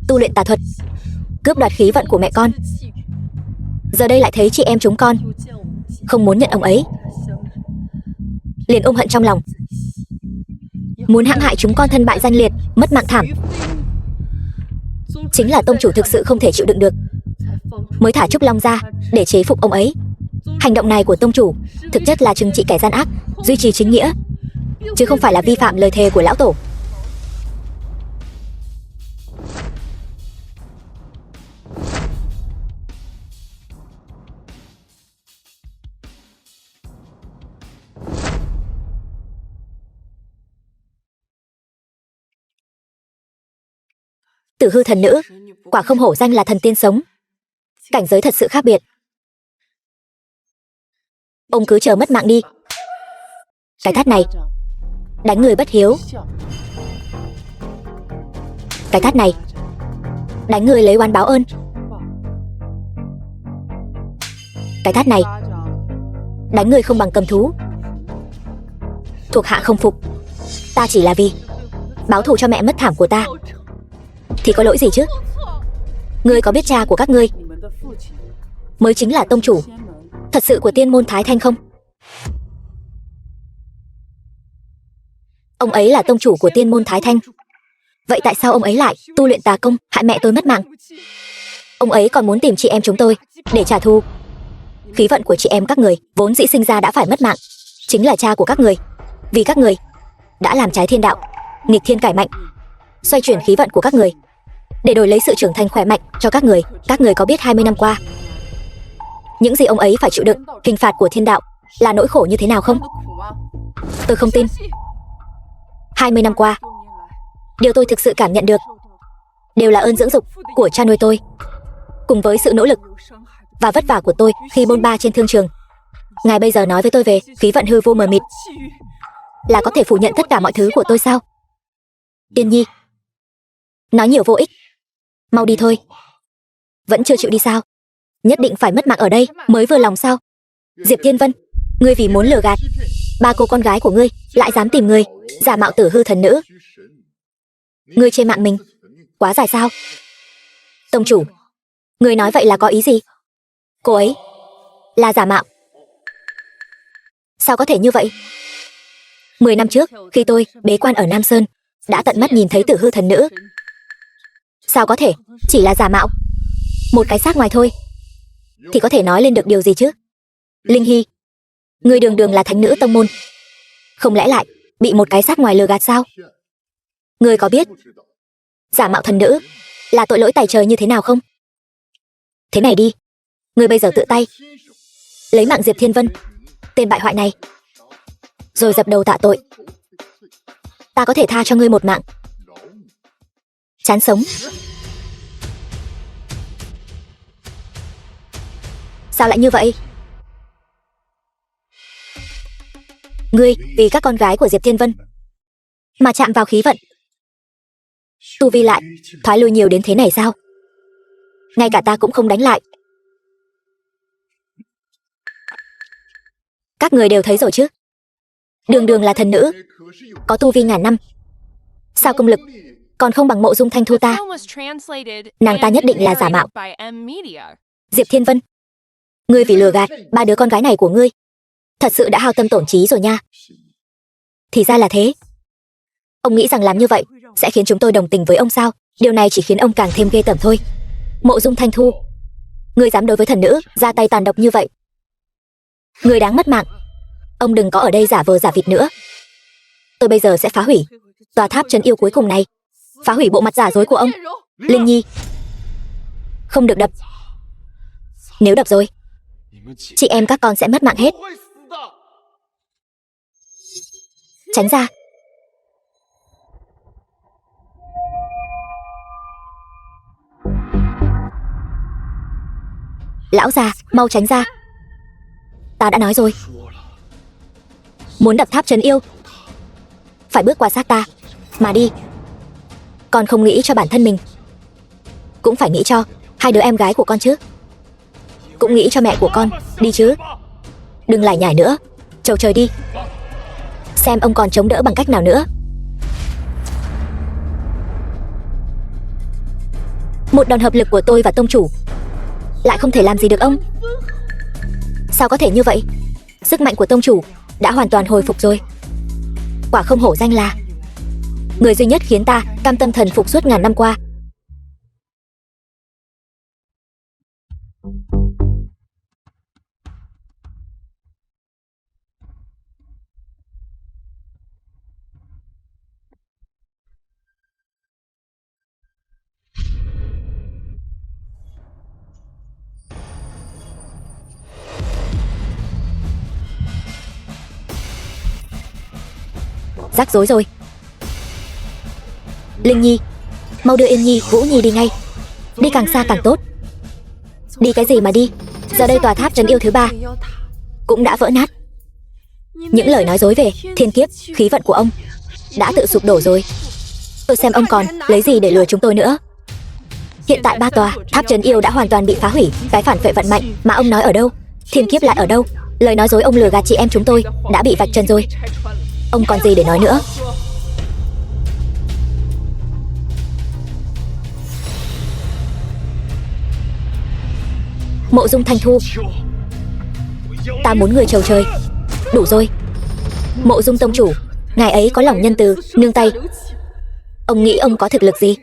A: tu luyện tà thuật, cướp đoạt khí vận của mẹ con. Giờ đây lại thấy chị em chúng con không muốn nhận ông ấy, liền ôm hận trong lòng, muốn hãm hại chúng con thân bại danh liệt, mất mạng thảm. Chính là tông chủ thực sự không thể chịu đựng được mới thả Trúc Long ra để chế phục ông ấy. Hành động này của tông chủ thực chất là trừng trị kẻ gian ác, duy trì chính nghĩa, chứ không phải là vi phạm lời thề của lão tổ. Tử Hư thần nữ quả không hổ danh là thần tiên sống, cảnh giới thật sự khác biệt. Ông cứ chờ mất mạng đi. Cái thát này đánh người bất hiếu, cái thát này đánh người lấy oán báo ơn, cái thát này đánh người không bằng cầm thú. Thuộc hạ không phục. Ta chỉ là vì báo thù cho mẹ mất thảm của ta thì có lỗi gì chứ? Ngươi có biết cha của các ngươi mới chính là tông chủ thật sự của tiên môn Thái Thanh không? Ông ấy là tông chủ của tiên môn Thái Thanh. Vậy tại sao ông ấy lại tu luyện tà công hại mẹ tôi mất mạng? Ông ấy còn muốn tìm chị em chúng tôi để trả thù. Khí vận của chị em các người vốn dĩ sinh ra đã phải mất mạng, chính là cha của các người. Vì các người đã làm trái thiên đạo, nghịch thiên cải mạnh, xoay chuyển khí vận của các người để đổi lấy sự trưởng thành khỏe mạnh cho các người. Các người có biết 20 năm qua những gì ông ấy phải chịu đựng hình phạt của thiên đạo là nỗi khổ như thế nào không? Tôi không tin. 20 năm qua, điều tôi thực sự cảm nhận được đều là ơn dưỡng dục của cha nuôi tôi, cùng với sự nỗ lực và vất vả của tôi khi bôn ba trên thương trường. Ngài bây giờ nói với tôi về khí vận hư vô mờ mịt là có thể phủ nhận tất cả mọi thứ của tôi sao? Tiên Nhi, nói nhiều vô ích, mau đi thôi. Vẫn chưa chịu đi sao? Nhất định phải mất mạng ở đây mới vừa lòng sao? Diệp Thiên Vân, ngươi vì muốn lừa gạt ba cô con gái của ngươi lại dám tìm ngươi giả mạo Tử Hư thần nữ. Ngươi chê mạng mình quá dài sao? Tông chủ, ngươi nói vậy là có ý gì? Cô ấy là giả mạo. Sao có thể như vậy? 10 năm trước, khi tôi bế quan ở Nam Sơn, đã tận mắt nhìn thấy Tử Hư thần nữ. Sao có thể chỉ là giả mạo? Một cái xác ngoài thôi thì có thể nói lên được điều gì chứ? Linh Hy, ngươi đường đường là thánh nữ tông môn, không lẽ lại bị một cái xác ngoài lừa gạt sao? Ngươi có biết giả mạo thần nữ là tội lỗi tày trời như thế nào không? Thế này đi, ngươi bây giờ tự tay lấy mạng Diệp Thiên Vân, tên bại hoại này, rồi dập đầu tạ tội. Ta có thể tha cho ngươi một mạng. Chán sống. Sao lại như vậy? Ngươi vì các con gái của Diệp Thiên Vân mà chạm vào khí vận, tu vi lại thoái lui nhiều đến thế này sao? Ngay cả ta cũng không đánh lại. Các người đều thấy rồi chứ, đường đường là thần nữ, có tu vi ngàn năm, sao công lực còn không bằng Mộ Dung Thanh Thu ta? Nàng ta nhất định là giả mạo. Diệp Thiên Vân, ngươi vì lừa gạt ba đứa con gái này của ngươi, thật sự đã hao tâm tổn trí rồi nha. Thì ra là thế. Ông nghĩ rằng làm như vậy sẽ khiến chúng tôi đồng tình với ông sao? Điều này chỉ khiến ông càng thêm ghê tởm thôi. Mộ Dung Thanh Thu, ngươi dám đối với thần nữ ra tay tàn độc như vậy, ngươi đáng mất mạng. Ông đừng có ở đây giả vờ giả vịt nữa. Tôi bây giờ sẽ phá hủy tòa tháp trấn yêu cuối cùng này, phá hủy bộ mặt giả dối của ông. Linh Nhi, không được đập. Nếu đập rồi, chị em các con sẽ mất mạng hết. Tránh ra. Lão già, mau tránh ra. Ta đã nói rồi, muốn đập tháp trấn yêu phải bước qua xác ta mà đi. Con không nghĩ cho bản thân mình, cũng phải nghĩ cho hai đứa em gái của con chứ. Cũng nghĩ cho mẹ của con đi chứ. Đừng lải nhải nữa, chầu trời đi, xem ông còn chống đỡ bằng cách nào nữa. Một đòn hợp lực của tôi và tông chủ lại không thể làm gì được ông. Sao có thể như vậy? Sức mạnh của tông chủ đã hoàn toàn hồi phục rồi. Quả không hổ danh là người duy nhất khiến ta cam tâm thần phục suốt ngàn năm qua. Rắc rối rồi. Linh Nhi, mau đưa Yên Nhi, Vũ Nhi đi ngay. Đi càng xa càng tốt. Đi cái gì mà đi? Giờ đây tòa tháp trấn yêu thứ 3 cũng đã vỡ nát. Những lời nói dối về thiên kiếp, khí vận của ông đã tự sụp đổ rồi. Tôi xem ông còn lấy gì để lừa chúng tôi nữa. Hiện tại 3 tòa tháp trấn yêu đã hoàn toàn bị phá hủy. Cái phản vệ vận mạnh mà ông nói ở đâu? Thiên kiếp lại ở đâu? Lời nói dối ông lừa gạt chị em chúng tôi đã bị vạch trần rồi. Ông còn gì để nói nữa? Mộ Dung Thanh Thu, ta muốn người chầu trời. Đủ rồi. Mộ Dung tông chủ, ngài ấy có lòng nhân từ, nương tay. Ông nghĩ ông có thực lực gì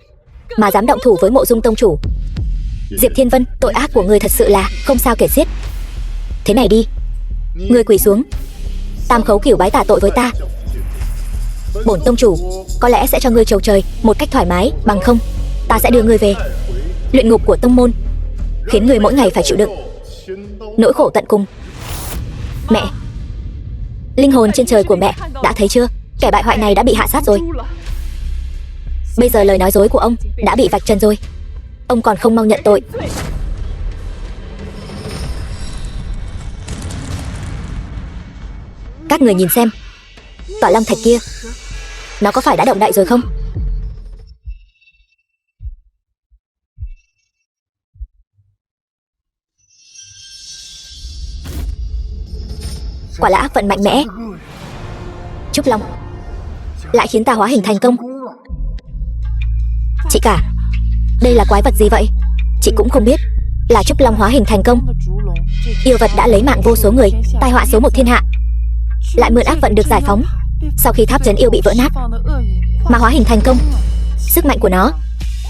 A: mà dám động thủ với Mộ Dung tông chủ? Diệp Thiên Vân, tội ác của ngươi thật sự là không sao kể xiết. Thế này đi, ngươi quỳ xuống, tam khấu cửu bái tạ tội với ta. Bổn tông chủ có lẽ sẽ cho ngươi chầu trời một cách thoải mái, bằng không ta sẽ đưa ngươi về luyện ngục của tông môn, khiến ngươi mỗi ngày phải chịu đựng nỗi khổ tận cùng. Mẹ, linh hồn trên trời của mẹ đã thấy chưa? Kẻ bại hoại này đã bị hạ sát rồi. Bây giờ lời nói dối của ông đã bị vạch trần rồi. Ông còn không mau nhận tội. Các người nhìn xem, tỏa long thạch kia, nó có phải đã động đậy rồi không? Quả là ác vận mạnh mẽ. Trúc Long lại khiến ta hóa hình thành công. Chị cả, đây là quái vật gì vậy? Chị cũng không biết. Là Trúc Long hóa hình thành công. Yêu vật đã lấy mạng vô số người, tai họa số 1 thiên hạ, lại mượn ác vận được giải phóng sau khi tháp trấn yêu bị vỡ nát mà hóa hình thành công. Sức mạnh của nó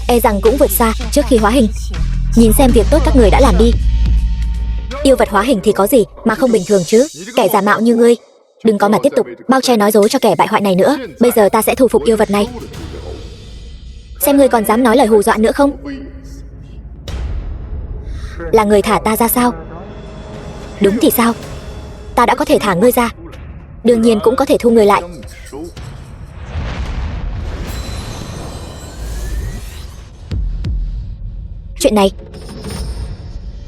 A: e rằng cũng vượt xa trước khi hóa hình. Nhìn xem việc tốt các người đã làm đi. Yêu vật hóa hình thì có gì mà không bình thường chứ? Kẻ giả mạo như ngươi, đừng có mà tiếp tục bao che nói dối cho kẻ bại hoại này nữa. Bây giờ ta sẽ thu phục yêu vật này. Xem ngươi còn dám nói lời hù dọa nữa không? Là người thả ta ra sao? Đúng thì sao? Ta đã có thể thả ngươi ra, đương nhiên cũng có thể thu người lại. Chuyện này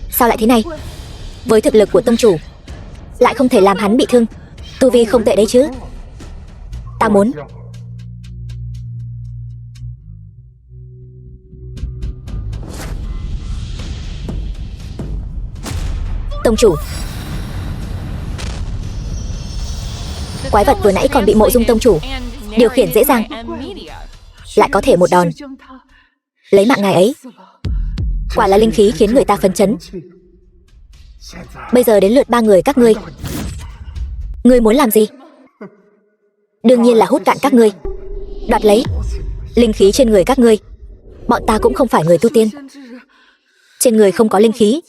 A: sao lại thế này? Với thực lực của tông chủ, lại không thể làm hắn bị thương. Tu vi không tệ đấy chứ. Ta muốn. Tông chủ. Quái vật vừa nãy còn bị mộ dung tông chủ điều khiển dễ dàng, lại có thể một đòn lấy mạng ngài ấy. Quả là linh khí khiến người ta phấn chấn. Bây giờ đến lượt ba người các ngươi. Ngươi muốn làm gì? Đương nhiên là hút cạn các ngươi, đoạt lấy linh khí trên người các ngươi. Bọn ta cũng không phải người tu tiên, trên người không có linh khí.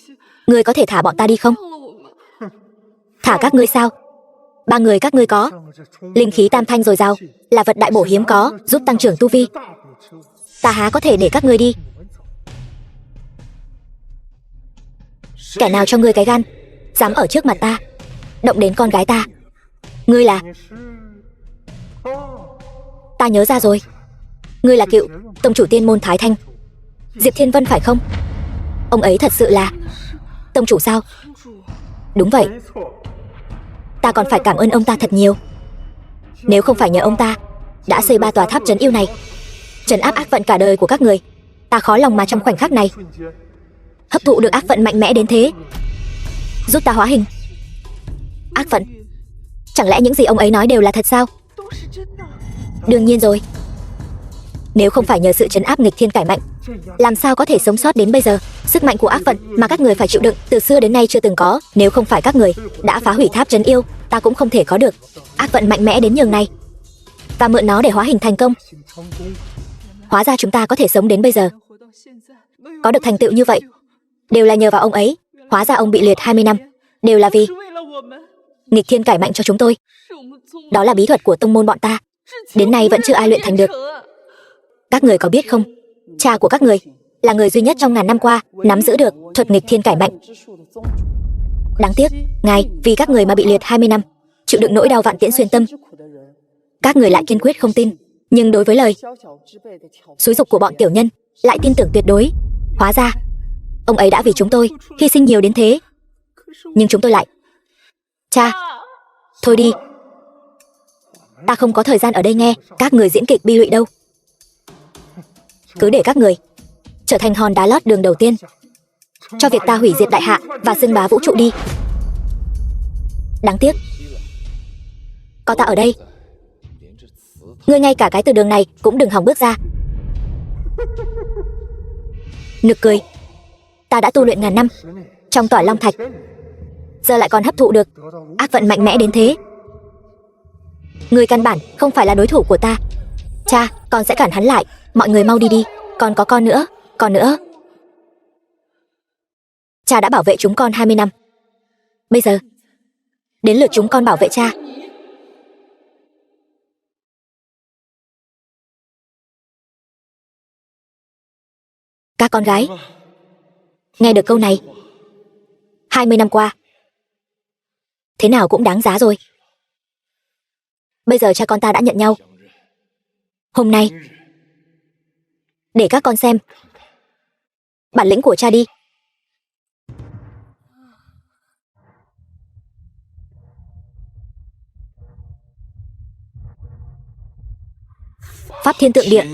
A: Ngươi có thể thả bọn ta đi không? Thả các ngươi sao? Ba người các ngươi có linh khí tam thanh dồi dào, là vật đại bổ hiếm có, giúp tăng trưởng tu vi. Ta há có thể để các ngươi đi. Kẻ nào cho ngươi cái gan dám ở trước mặt ta động đến con gái ta? Ngươi là... Ta nhớ ra rồi. Ngươi là cựu tông chủ tiên môn Thái Thanh, Diệp Thiên Vân phải không? Ông ấy thật sự là tông chủ sao? Đúng vậy. Ta còn phải cảm ơn ông ta thật nhiều. Nếu không phải nhờ ông ta đã xây 3 tòa tháp trấn yêu này, trấn áp ác vận cả đời của các người, ta khó lòng mà trong khoảnh khắc này hấp thụ được ác vận mạnh mẽ đến thế, giúp ta hóa hình. Ác vận? Chẳng lẽ những gì ông ấy nói đều là thật sao? Đương nhiên rồi. Nếu không phải nhờ sự trấn áp nghịch thiên cải mạnh, làm sao có thể sống sót đến bây giờ? Sức mạnh của ác vận mà các người phải chịu đựng từ xưa đến nay chưa từng có. Nếu không phải các người đã phá hủy tháp trấn yêu, ta cũng không thể có được ác vận mạnh mẽ đến nhường này và mượn nó để hóa hình thành công. Hóa ra chúng ta có thể sống đến bây giờ, có được thành tựu như vậy, đều là nhờ vào ông ấy. Hóa ra ông bị liệt 20 năm đều là vì nghịch thiên cải mạnh cho chúng tôi. Đó là bí thuật của tông môn bọn ta, đến nay vẫn chưa ai luyện thành được. Các người có biết không, cha của các người là người duy nhất trong ngàn năm qua nắm giữ được thuật nghịch thiên cải mạnh. Đáng tiếc, ngài vì các người mà bị liệt 20 năm, chịu đựng nỗi đau vạn tiễn xuyên tâm. Các người lại kiên quyết không tin, nhưng đối với lời xúi giục của bọn tiểu nhân lại tin tưởng tuyệt đối. Hóa ra ông ấy đã vì chúng tôi hy sinh nhiều đến thế, nhưng chúng tôi lại... Cha, thôi đi. Ta không có thời gian ở đây nghe các người diễn kịch bi lụy đâu. Cứ để các người trở thành hòn đá lót đường đầu tiên cho việc ta hủy diệt đại hạ và xưng bá vũ trụ đi. Đáng tiếc, có ta ở đây, ngươi ngay cả cái từ đường này cũng đừng hòng bước ra. Nực cười. Ta đã tu luyện ngàn năm trong tỏa long thạch, giờ lại còn hấp thụ được ác vận mạnh mẽ đến thế. Ngươi căn bản không phải là đối thủ của ta. Cha, con sẽ cản hắn lại. Mọi người mau đi đi. Còn có con nữa, con nữa. Cha đã bảo vệ chúng con 20 năm. Bây giờ đến lượt chúng con bảo vệ cha. Các con gái nghe được câu này, 20 năm qua thế nào cũng đáng giá rồi. Bây giờ cha con ta đã nhận nhau. Hôm nay để các con xem bản lĩnh của cha đi. Pháp thiên tượng địa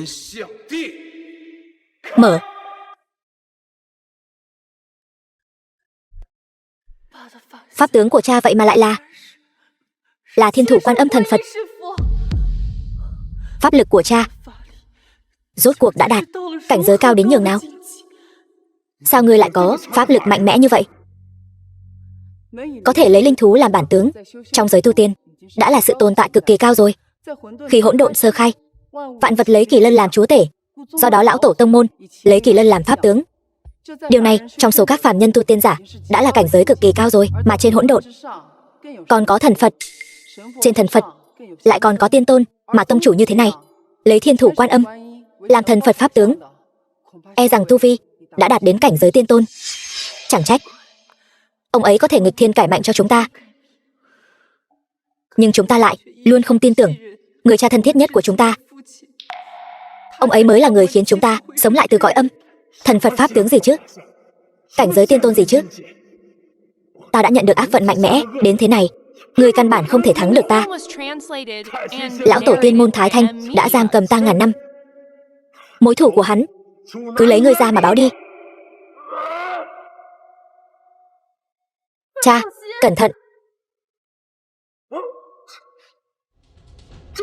A: mở. Pháp tướng của cha vậy mà lại là Thiên Thủ Quan Âm Thần Phật. Pháp lực của cha rốt cuộc đã đạt cảnh giới cao đến nhường nào? Sao ngươi lại có pháp lực mạnh mẽ như vậy? Có thể lấy linh thú làm bản tướng trong giới tu tiên đã là sự tồn tại cực kỳ cao rồi. Khi hỗn độn sơ khai, vạn vật lấy kỳ lân làm chúa tể, do đó lão tổ tông môn lấy kỳ lân làm pháp tướng. Điều này trong số các phàm nhân tu tiên giả đã là cảnh giới cực kỳ cao rồi. Mà trên hỗn độn còn có thần Phật, trên thần Phật lại còn có tiên tôn. Mà tông chủ như thế này lấy Thiên Thủ Quan Âm làm thần Phật pháp tướng, e rằng tu vi đã đạt đến cảnh giới tiên tôn. Chẳng trách ông ấy có thể nghịch thiên cải mạnh cho chúng ta. Nhưng chúng ta lại luôn không tin tưởng người cha thân thiết nhất của chúng ta. Ông ấy mới là người khiến chúng ta sống lại từ cõi âm. Thần Phật pháp tướng gì chứ, cảnh giới tiên tôn gì chứ. ta đã nhận được ác vận mạnh mẽ đến thế này. Ngươi căn bản không thể thắng được ta. Lão tổ tiên môn Thái Thanh đã giam cầm ta ngàn năm. Mối thù của hắn, cứ lấy ngươi ra mà báo đi. Cha, cẩn thận.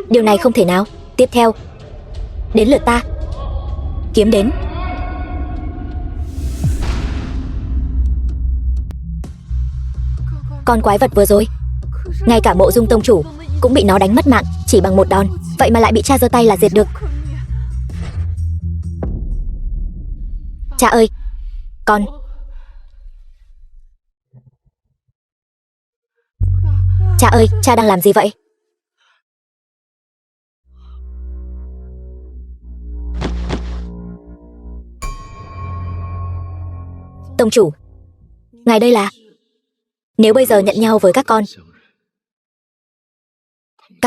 A: Điều này không thể nào. Tiếp theo, đến lượt ta. Kiếm đến. Con quái vật vừa rồi, ngay cả Mộ Dung tông chủ cũng bị nó đánh mất mạng chỉ bằng một đòn. Vậy mà lại bị cha giơ tay là diệt được. Cha ơi, con... Cha ơi, cha đang làm gì vậy? Tông chủ, ngài đây là... Nếu bây giờ nhận nhau với các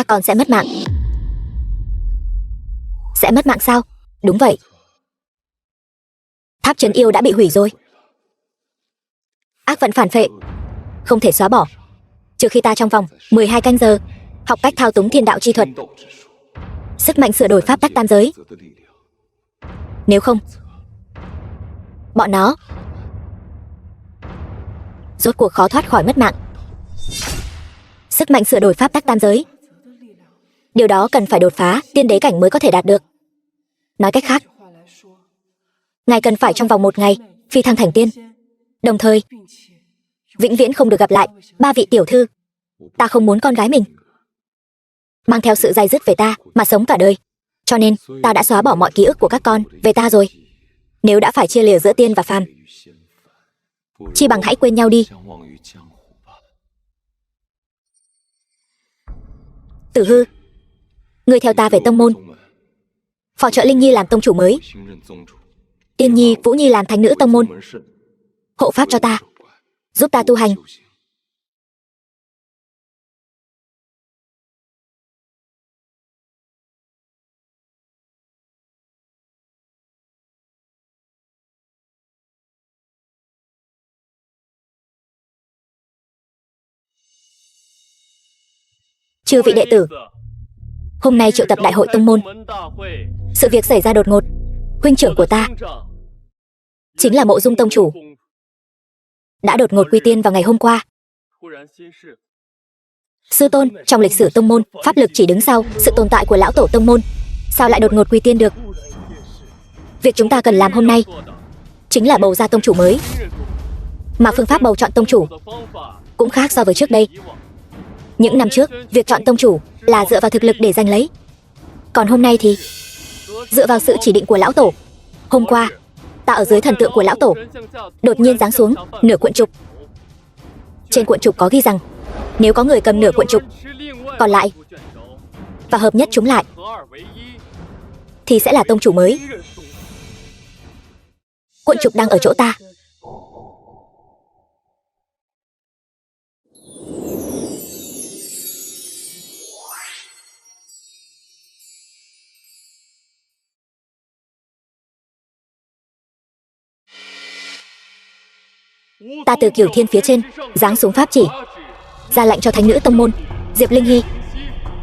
A: con sẽ mất mạng. Sẽ mất mạng sao? Đúng vậy. Tháp trấn yêu đã bị hủy rồi. Ác vận phản phệ không thể xóa bỏ trừ khi ta trong vòng 12 canh giờ học cách thao túng thiên đạo chi thuật, sức mạnh sửa đổi pháp tắc tam giới. Nếu không, bọn nó rốt cuộc khó thoát khỏi mất mạng. Sức mạnh sửa đổi pháp tắc tam giới, điều đó cần phải đột phá tiên đế cảnh mới có thể đạt được. Nói cách khác, ngài cần phải trong vòng 1 ngày phi thăng thành tiên, đồng thời vĩnh viễn không được gặp lại 3 vị tiểu thư. Ta không muốn con gái mình mang theo sự day dứt về ta mà sống cả đời, cho nên ta đã xóa bỏ mọi ký ức của các con về ta rồi. Nếu đã phải chia lìa giữa tiên và phàm, chi bằng hãy quên nhau đi. Tử Hư, ngươi theo ta về tông môn. Phò trợ Linh Nhi làm tông chủ mới, Tiên Nhi, Vũ Nhi làm thánh nữ tông môn. Hộ pháp cho ta, giúp ta tu hành. Chư vị đệ tử, hôm nay triệu tập đại hội tông môn. Sự việc xảy ra đột ngột. Huynh trưởng của ta, chính là Mộ Dung tông chủ, đã đột ngột quy tiên vào ngày hôm qua. Sư tôn, trong lịch sử tông môn, pháp lực chỉ đứng sau sự tồn tại của lão tổ tông môn. Sao lại đột ngột quy tiên được? Việc chúng ta cần làm hôm nay chính là bầu ra tông chủ mới. Mà phương pháp bầu chọn tông chủ cũng khác so với trước đây. Những năm trước, việc chọn tông chủ là dựa vào thực lực để giành lấy. Còn hôm nay thì dựa vào sự chỉ định của lão tổ. Hôm qua, ta ở dưới thần tượng của lão tổ, đột nhiên giáng xuống nửa cuộn trục. Trên cuộn trục có ghi rằng, nếu có người cầm nửa cuộn trục còn lại và hợp nhất chúng lại thì sẽ là tông chủ mới. Cuộn trục đang ở chỗ ta. Ta từ Cửu Thiên phía trên giáng xuống pháp chỉ, ra lệnh cho thánh nữ tông môn Diệp Linh Hy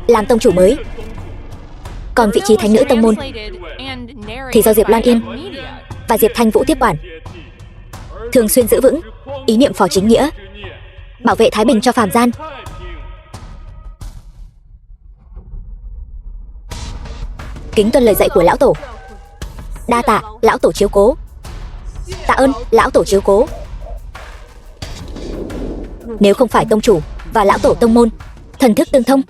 A: làm tông chủ mới. Còn vị trí thánh nữ tông môn thì do Diệp Loan Yên và Diệp Thanh Vũ tiếp quản, thường xuyên giữ vững ý niệm phò chính nghĩa, bảo vệ thái bình cho phàm gian. Kính tuân lời dạy của lão tổ. Đa tạ lão tổ chiếu cố. Tạ ơn lão tổ chiếu cố. Nếu không phải tông chủ và lão tổ tông môn thần thức tương thông,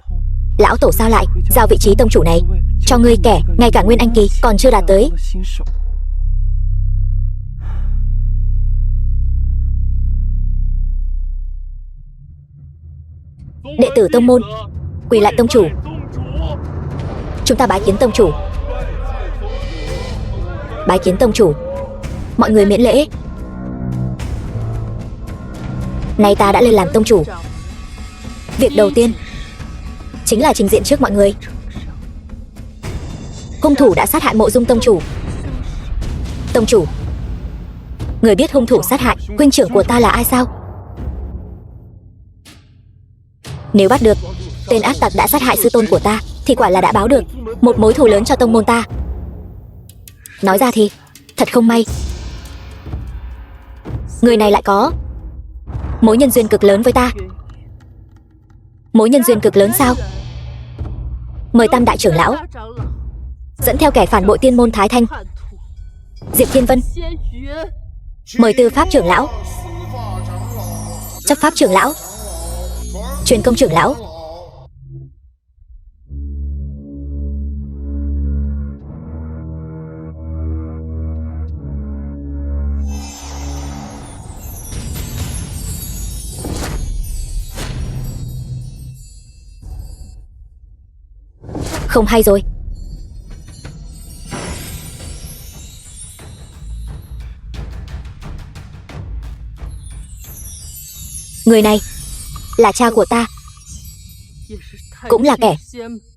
A: lão tổ sao lại giao vị trí tông chủ này cho ngươi kẻ ngay cả nguyên anh kỳ còn chưa đạt tới? Đệ tử tông môn quỳ lại tông chủ. Chúng ta bái kiến tông chủ. Bái kiến tông chủ. Mọi người miễn lễ. Nay ta đã lên làm tông chủ, việc đầu tiên chính là trình diện trước mọi người. Hung thủ đã sát hại Mộ Dung tông chủ. Tông chủ, người biết hung thủ sát hại huynh trưởng của ta là ai sao? Nếu bắt được tên ác tặc đã sát hại sư tôn của ta thì quả là đã báo được một mối thù lớn cho tông môn ta. Nói ra thì thật không may, người này lại có mối nhân duyên cực lớn với ta. Mối nhân duyên cực lớn sao? Mời Tam đại trưởng lão dẫn theo kẻ phản bội tiên môn Thái Thanh. Diệp Thiên Vân. Mời Tư pháp trưởng lão, chấp pháp trưởng lão, truyền công trưởng lão. Không hay rồi. Người này là cha của ta, cũng là kẻ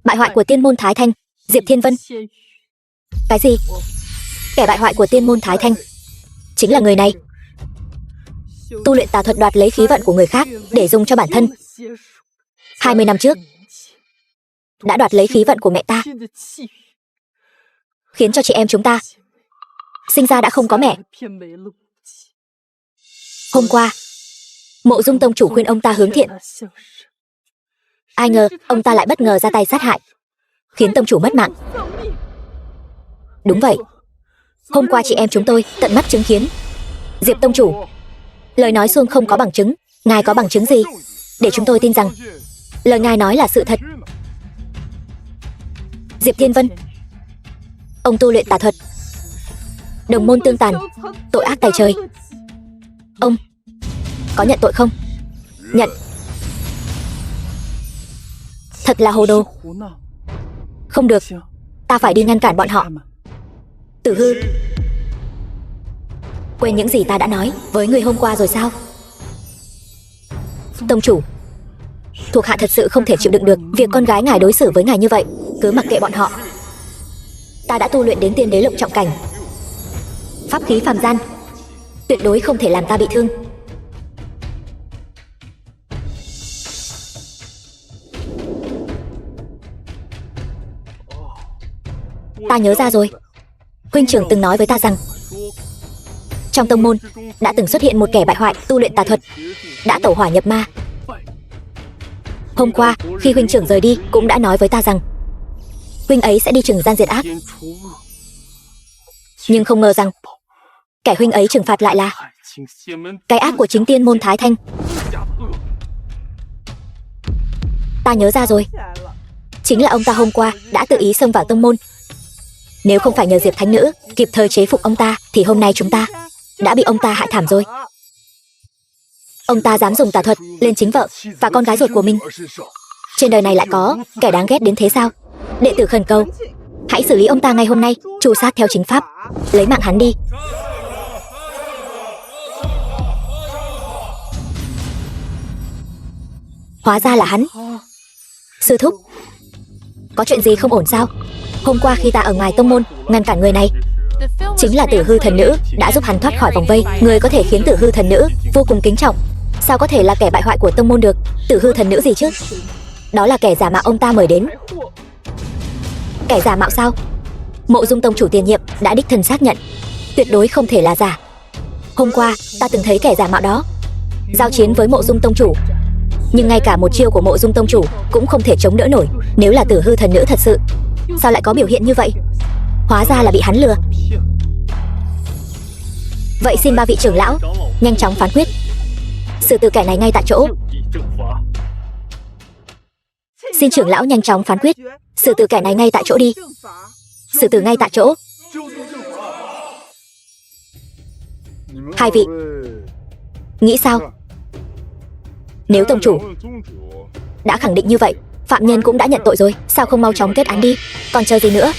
A: bại hoại của tiên môn Thái Thanh, Diệp Thiên Vân. Cái gì? Kẻ bại hoại của tiên môn Thái Thanh chính là người này. Tu luyện tà thuật đoạt lấy khí vận của người khác để dùng cho bản thân. 20 năm trước đã đoạt lấy khí vận của mẹ ta, khiến cho chị em chúng ta sinh ra đã không có mẹ. Hôm qua Mộ Dung tông chủ khuyên ông ta hướng thiện, ai ngờ ông ta lại bất ngờ ra tay sát hại, khiến tông chủ mất mạng. Đúng vậy, hôm qua chị em chúng tôi tận mắt chứng kiến. Diệp tông chủ, lời nói suông không có bằng chứng, ngài có bằng chứng gì để chúng tôi tin rằng lời ngài nói là sự thật? Diệp Thiên Vân, ông tu luyện tà thuật, đồng môn tương tàn, tội ác tày trời. Ông có nhận tội không? Nhận. Thật là hồ đồ. Không được, ta phải đi ngăn cản bọn họ. Tử Hư, quên những gì ta đã nói với người hôm qua rồi sao? Tông chủ, thuộc hạ thật sự không thể chịu đựng được việc con gái ngài đối xử với ngài như vậy. Cứ mặc kệ bọn họ. Ta đã tu luyện đến tiên đế lục trọng cảnh, pháp khí phàm gian, tuyệt đối không thể làm ta bị thương. Ta nhớ ra rồi. Huynh trưởng từng nói với ta rằng trong tông môn đã từng xuất hiện một kẻ bại hoại tu luyện tà thuật, đã tẩu hỏa nhập ma. Hôm qua khi huynh trưởng rời đi cũng đã nói với ta rằng huynh ấy sẽ đi trừng gian diệt ác. Nhưng không ngờ rằng kẻ huynh ấy trừng phạt lại là cái ác của chính tiên môn Thái Thanh. Ta nhớ ra rồi. Chính là ông ta hôm qua đã tự ý xông vào tông môn. Nếu không phải nhờ Diệp Thánh Nữ kịp thời chế phục ông ta thì hôm nay chúng ta đã bị ông ta hại thảm rồi. Ông ta dám dùng tà thuật lên chính vợ và con gái ruột của mình. Trên đời này lại có kẻ đáng ghét đến thế sao? Đệ tử khẩn cầu, hãy xử lý ông ta ngay hôm nay, tru sát theo chính pháp, lấy mạng hắn đi. Hóa ra là hắn. Sư thúc, có chuyện gì không ổn sao? Hôm qua khi ta ở ngoài tông môn ngăn cản người này, chính là Tử Hư thần nữ đã giúp hắn thoát khỏi vòng vây. Người có thể khiến Tử Hư thần nữ vô cùng kính trọng, sao có thể là kẻ bại hoại của tông môn được? Tử Hư thần nữ gì chứ? Đó là kẻ giả mạo ông ta mời đến. Kẻ giả mạo sao? Mộ Dung tông chủ tiền nhiệm đã đích thân xác nhận, tuyệt đối không thể là giả. Hôm qua ta từng thấy kẻ giả mạo đó giao chiến với Mộ Dung tông chủ, nhưng ngay cả một chiêu của Mộ Dung tông chủ cũng không thể chống đỡ nổi. Nếu là Tử Hư thần nữ thật sự, sao lại có biểu hiện như vậy? Hóa ra là bị hắn lừa. Vậy xin ba vị trưởng lão nhanh chóng phán quyết, xử tử kẻ này ngay tại chỗ. Xin trưởng lão nhanh chóng phán quyết, xử tử kẻ này ngay tại chỗ đi. Xử tử ngay tại chỗ. Hai vị nghĩ sao? Nếu tông chủ đã khẳng định như vậy, phạm nhân cũng đã nhận tội rồi, sao không mau chóng kết án đi? Còn chờ gì nữa?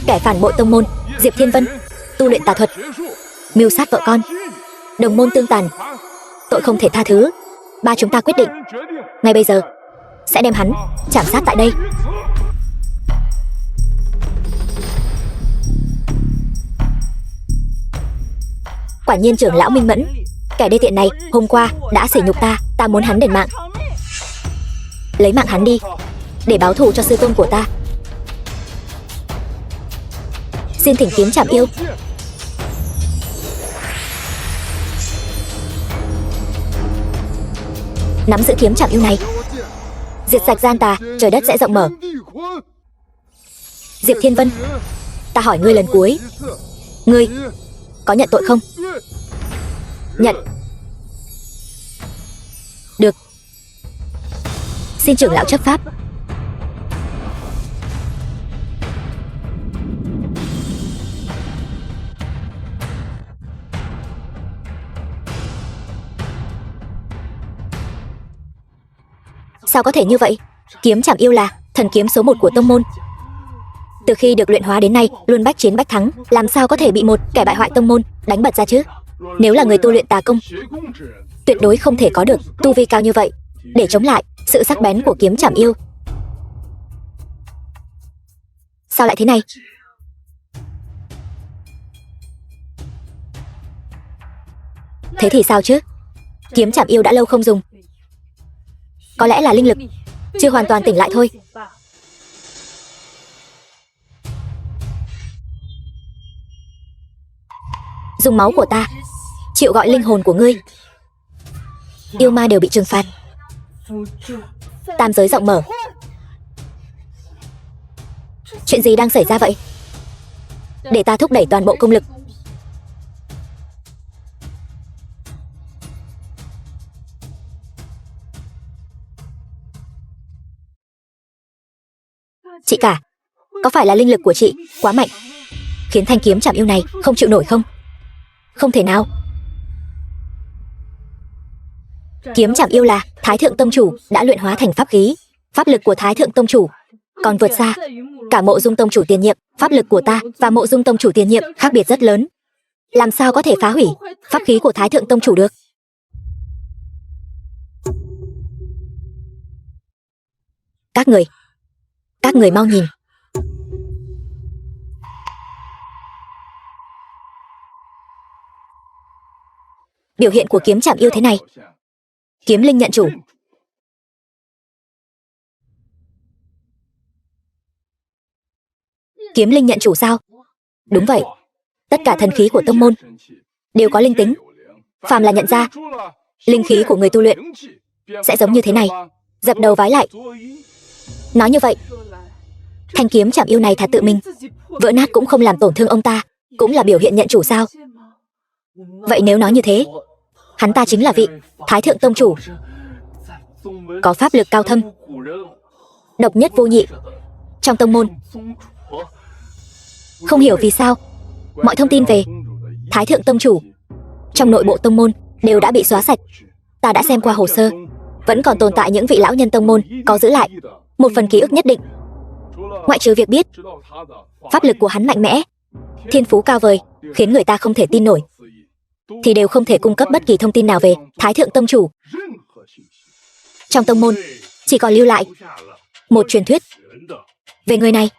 A: Kẻ phản bội tông môn Diệp Thiên Vân, tu luyện tà thuật, mưu sát vợ con, đồng môn tương tàn, tội không thể tha thứ. Ba chúng ta quyết định ngay bây giờ sẽ đem hắn chảm sát tại đây. Quả nhiên trưởng lão minh mẫn. Kẻ đê tiện này hôm qua đã sỉ nhục ta, ta muốn hắn đền mạng. Lấy mạng hắn đi, để báo thù cho sư tôn của ta. Xin thỉnh kiếm chạm yêu. Nắm giữ kiếm chạm yêu này, diệt sạch gian tà, trời đất sẽ rộng mở. Diệp Thiên Vân, ta hỏi ngươi lần cuối, ngươi có nhận tội không? Nhận. Được. Xin trưởng lão chấp pháp. Sao có thể như vậy? Kiếm chạm yêu là thần kiếm số 1 của tông môn. Từ khi được luyện hóa đến nay, luôn bách chiến bách thắng, làm sao có thể bị một kẻ bại hoại tông môn đánh bật ra chứ? Nếu là người tu luyện tà công, tuyệt đối không thể có được tu vi cao như vậy để chống lại sự sắc bén của kiếm chạm yêu. Sao lại thế này? Thế thì sao chứ? Kiếm chạm yêu đã lâu không dùng, có lẽ là linh lực chưa hoàn toàn tỉnh lại thôi. Dùng máu của ta triệu gọi linh hồn của ngươi. Yêu ma đều bị trừng phạt, tam giới rộng mở. Chuyện gì đang xảy ra vậy? Để ta thúc đẩy toàn bộ công lực. Chị cả, có phải là linh lực của chị quá mạnh, khiến thanh kiếm chạm yêu này không chịu nổi không? Không thể nào. Kiếm chạm yêu là Thái Thượng Tông Chủ đã luyện hóa thành pháp khí. Pháp lực của Thái Thượng Tông Chủ còn vượt xa cả Mộ Dung Tông Chủ tiền nhiệm. Pháp lực của ta và Mộ Dung Tông Chủ tiền nhiệm khác biệt rất lớn. Làm sao có thể phá hủy pháp khí của Thái Thượng Tông Chủ được? Các người mau nhìn. Biểu hiện của kiếm chạm yêu thế này. Kiếm linh nhận chủ. Kiếm linh nhận chủ sao? Đúng vậy. Tất cả thần khí của tông môn đều có linh tính. Phàm là nhận ra linh khí của người tu luyện sẽ giống như thế này, dập đầu vái lại. Nói như vậy, thanh kiếm chạm yêu này thà tự mình vỡ nát cũng không làm tổn thương ông ta, cũng là biểu hiện nhận chủ sao? Vậy nếu nói như thế, hắn ta chính là vị Thái Thượng Tông Chủ, có pháp lực cao thâm, độc nhất vô nhị trong tông môn. Không hiểu vì sao mọi thông tin về Thái Thượng Tông Chủ trong nội bộ tông môn đều đã bị xóa sạch. Ta đã xem qua hồ sơ, vẫn còn tồn tại những vị lão nhân tông môn có giữ lại một phần ký ức nhất định. Ngoại trừ việc biết pháp lực của hắn mạnh mẽ, thiên phú cao vời, khiến người ta không thể tin nổi, thì đều không thể cung cấp bất kỳ thông tin nào về Thái Thượng Tông Chủ. Trong tông môn chỉ còn lưu lại một truyền thuyết về người này.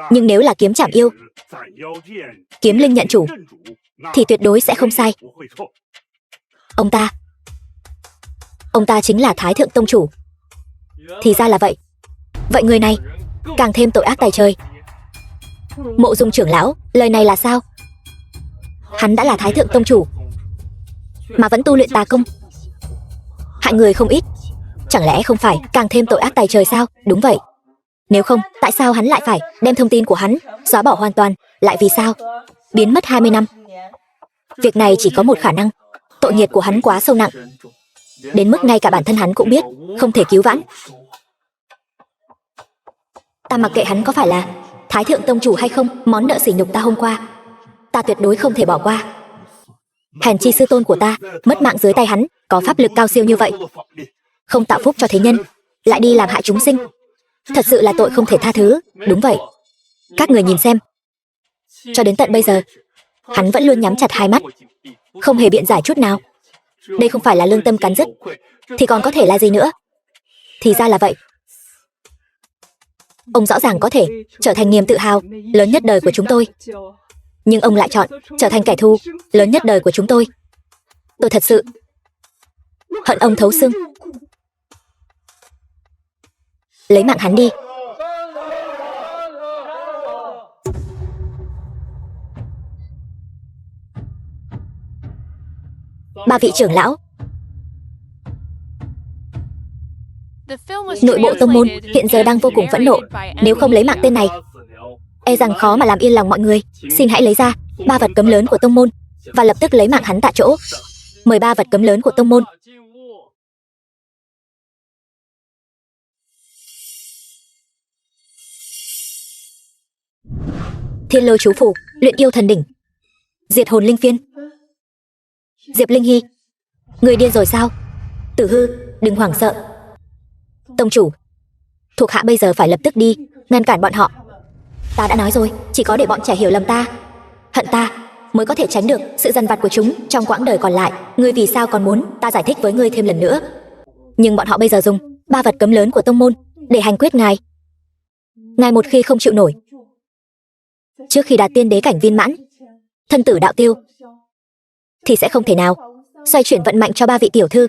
A: Nhưng nếu là kiếm chạm yêu, kiếm linh nhận chủ, thì tuyệt đối sẽ không sai. Ông ta chính là Thái Thượng Tông Chủ. Thì ra là vậy. Vậy người này càng thêm tội ác tày trời. Mộ Dung trưởng lão, lời này là sao? Hắn đã là Thái Thượng Tông Chủ mà vẫn tu luyện tà công, hại người không ít, chẳng lẽ không phải càng thêm tội ác tày trời sao? Đúng vậy. Nếu không, tại sao hắn lại phải đem thông tin của hắn xóa bỏ hoàn toàn? Lại vì sao biến mất 20 năm? Việc này chỉ có một khả năng. Tội nghiệp của hắn quá sâu nặng, đến mức ngay cả bản thân hắn cũng biết không thể cứu vãn. Ta mặc kệ hắn có phải là Thái Thượng Tông Chủ hay không, món nợ sỉ nhục ta hôm qua, ta tuyệt đối không thể bỏ qua. Hèn chi sư tôn của ta mất mạng dưới tay hắn, có pháp lực cao siêu như vậy, không tạo phúc cho thế nhân, lại đi làm hại chúng sinh, thật sự là tội không thể tha thứ. Đúng vậy. Các người nhìn xem, cho đến tận bây giờ hắn vẫn luôn nhắm chặt hai mắt, không hề biện giải chút nào. Đây không phải là lương tâm cắn rứt thì còn có thể là gì nữa? Thì ra là vậy. Ông rõ ràng có thể trở thành niềm tự hào lớn nhất đời của chúng tôi, Nhưng ông lại chọn trở thành kẻ thù lớn nhất đời của chúng tôi. Tôi thật sự hận ông thấu xương. Lấy mạng hắn đi. Ba vị trưởng lão, nội bộ tông môn hiện giờ đang vô cùng phẫn nộ. Nếu không lấy mạng tên này, e rằng khó mà làm yên lòng mọi người. Xin hãy lấy ra 3 vật cấm lớn của tông môn và lập tức lấy mạng hắn tại chỗ. Mời 3 vật cấm lớn của tông môn. Thiên Lôi chú phủ, luyện yêu thần đỉnh, diệt hồn linh phiên. Diệp Linh Hy, người điên rồi sao? Tử Hư, đừng hoảng sợ. Tông chủ, thuộc hạ bây giờ phải lập tức đi ngăn cản bọn họ. Ta đã nói rồi, chỉ có để bọn trẻ hiểu lầm ta, hận ta, mới có thể tránh được sự dằn vặt của chúng trong quãng đời còn lại. Ngươi vì sao còn muốn ta giải thích với ngươi thêm lần nữa? Nhưng bọn họ bây giờ dùng 3 vật cấm lớn của tông môn để hành quyết ngài. Ngài một khi không chịu nổi, trước khi đạt tiên đế cảnh viên mãn, thân tử đạo tiêu, thì sẽ không thể nào xoay chuyển vận mạnh cho 3 vị tiểu thư,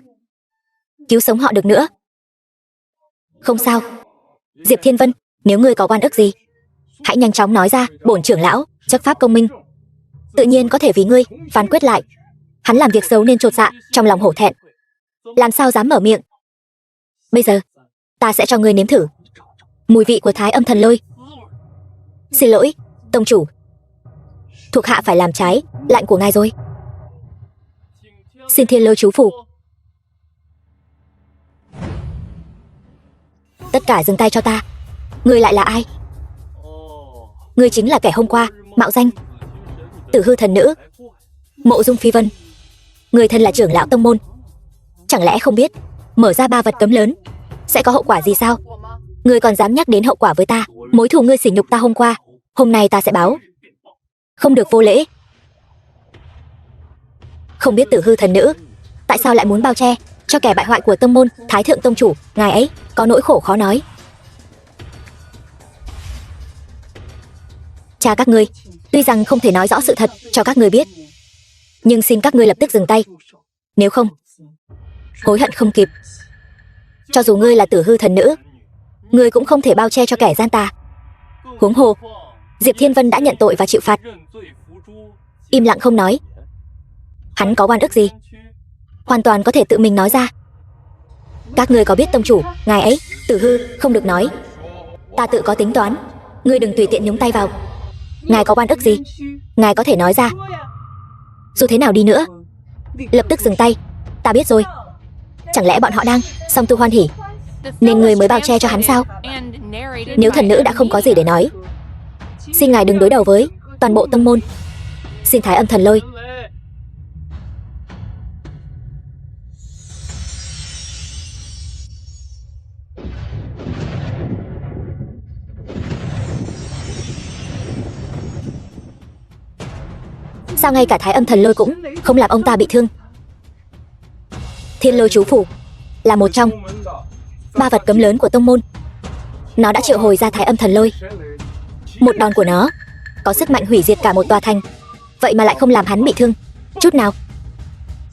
A: cứu sống họ được nữa. Không sao, Diệp Thiên Vân, nếu ngươi có oan ức gì, hãy nhanh chóng nói ra. Bổn trưởng lão chấp pháp công minh, tự nhiên có thể vì ngươi phán quyết lại. Hắn làm việc xấu nên chột dạ, trong lòng hổ thẹn, làm sao dám mở miệng. Bây giờ ta sẽ cho ngươi nếm thử mùi vị của Thái Âm Thần Lôi. Xin lỗi, tông chủ, thuộc hạ phải làm trái lệnh của ngài rồi. Xin Thiên Lôi chú phủ. Tất cả dừng tay cho ta. Ngươi lại là ai? Ngươi chính là kẻ hôm qua mạo danh Tử Hư thần nữ Mộ Dung Phi Vân. Ngươi thân là trưởng lão tông môn, chẳng lẽ không biết mở ra 3 vật cấm lớn sẽ có hậu quả gì sao? Ngươi còn dám nhắc đến hậu quả với ta? Mối thù ngươi sỉ nhục ta hôm qua, hôm nay ta sẽ báo. Không được vô lễ. Không biết Tử Hư thần nữ tại sao lại muốn bao che cho kẻ bại hoại của tông môn. Thái thượng tông chủ, ngài ấy có nỗi khổ khó nói. Cha các ngươi tuy rằng không thể nói rõ sự thật cho các ngươi biết, nhưng xin các ngươi lập tức dừng tay, nếu không hối hận không kịp. Cho dù ngươi là Tử Hư thần nữ, ngươi cũng không thể bao che cho kẻ gian tà. Huống hồ Diệp Thiên Vân đã nhận tội và chịu phạt, im lặng không nói. Hắn có oan ức gì, hoàn toàn có thể tự mình nói ra. Các ngươi có biết tông chủ, ngài ấy Tử Hư không được nói. Ta tự có tính toán, ngươi đừng tùy tiện nhúng tay vào. Ngài có oan ức gì, ngài có thể nói ra. Dù thế nào đi nữa, lập tức dừng tay. Ta biết rồi. Chẳng lẽ bọn họ đang song tu hoan hỉ nên người mới bao che cho hắn sao? Nếu thần nữ đã không có gì để nói, xin ngài đừng đối đầu với toàn bộ tông môn. Xin Thái Âm Thần Lôi. Sao ngay cả Thái Âm Thần Lôi cũng không làm ông ta bị thương? Thiên Lôi chú phủ là một trong 3 vật cấm lớn của tông môn. Nó đã triệu hồi ra Thái Âm Thần Lôi. Một đòn của nó có sức mạnh hủy diệt cả một tòa thành, vậy mà lại không làm hắn bị thương chút nào.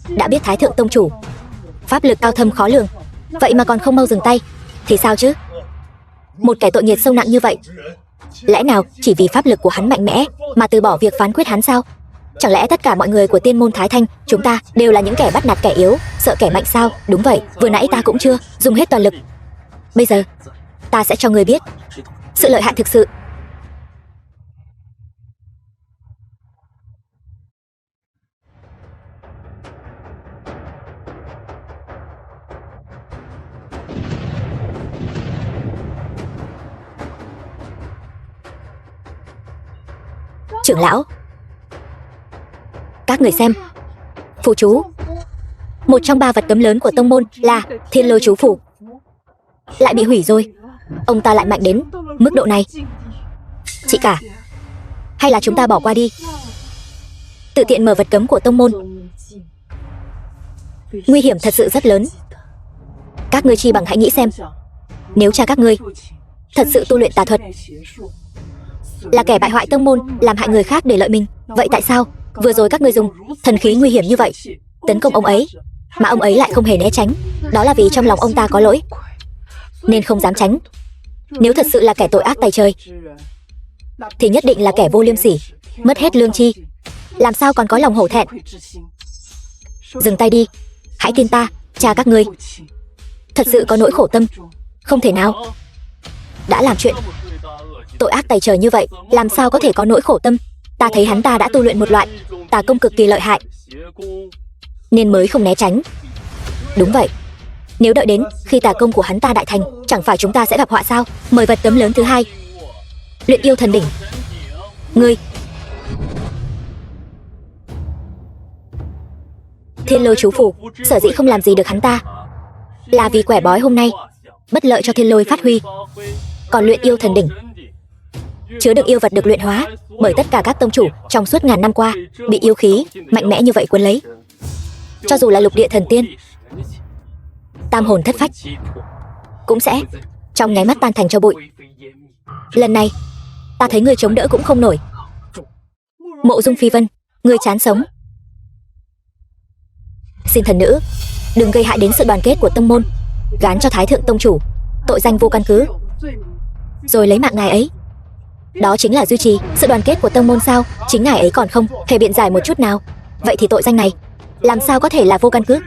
A: Đã biết Thái thượng tông chủ pháp lực cao thâm khó lường, vậy mà còn không mau dừng tay thì sao chứ? Một kẻ tội nghiệp sâu nặng như vậy, lẽ nào chỉ vì pháp lực của hắn mạnh mẽ mà từ bỏ việc phán quyết hắn sao? Chẳng lẽ tất cả mọi người của tiên môn Thái Thanh chúng ta đều là những kẻ bắt nạt kẻ yếu, sợ kẻ mạnh sao? Đúng vậy, vừa nãy ta cũng chưa dùng hết toàn lực. Bây giờ ta sẽ cho người biết sự lợi hại thực sự. Trưởng lão, các người xem, phù chú. Một trong 3 vật cấm lớn của tông môn là Thiên Lôi chú phủ lại bị hủy rồi. Ông ta lại mạnh đến mức độ này. Chị cả, hay là chúng ta bỏ qua đi, tự tiện mở vật cấm của tông môn. Nguy hiểm thật sự rất lớn. Các ngươi chi bằng hãy nghĩ xem, nếu cha các ngươi thật sự tu luyện tà thuật, là kẻ bại hoại tông môn, làm hại người khác để lợi mình. Vậy tại sao vừa rồi các ngươi dùng thần khí nguy hiểm như vậy tấn công ông ấy, mà ông ấy lại không hề né tránh? Đó là vì trong lòng ông ta có lỗi, nên không dám tránh. Nếu thật sự là kẻ tội ác tày trời, thì nhất định là kẻ vô liêm sỉ, mất hết lương tri, làm sao còn có lòng hổ thẹn. Dừng tay đi, hãy tin ta, cha các ngươi thật sự có nỗi khổ tâm, không thể nào đã làm chuyện tội ác tày trời như vậy, làm sao có thể có nỗi khổ tâm. Ta thấy hắn ta đã tu luyện một loại tà công cực kỳ lợi hại, nên mới không né tránh. Đúng vậy, nếu đợi đến khi tà công của hắn ta đại thành, chẳng phải chúng ta sẽ gặp họa sao? Mời vật cấm lớn thứ hai, luyện yêu thần đỉnh. Ngươi Thiên Lôi chú phủ sở dĩ không làm gì được hắn ta, là vì quẻ bói hôm nay bất lợi cho Thiên Lôi phát huy. Còn luyện yêu thần đỉnh chứa đựng yêu vật được luyện hóa bởi tất cả các tông chủ trong suốt ngàn năm qua, bị yêu khí mạnh mẽ như vậy cuốn lấy, cho dù là lục địa thần tiên, tam hồn thất phách cũng sẽ trong nháy mắt tan thành cho bụi. Lần này ta thấy ngươi chống đỡ cũng không nổi. Mộ Dung Phi Vân, ngươi chán sống. Xin thần nữ đừng gây hại đến sự đoàn kết của tông môn, gán cho Thái thượng tông chủ tội danh vô căn cứ, rồi lấy mạng ngài ấy. Đó chính là duy trì sự đoàn kết của tông môn sao? Chính ngài ấy còn không thể biện giải một chút nào. Vậy thì tội danh này làm sao có thể là vô căn cứ?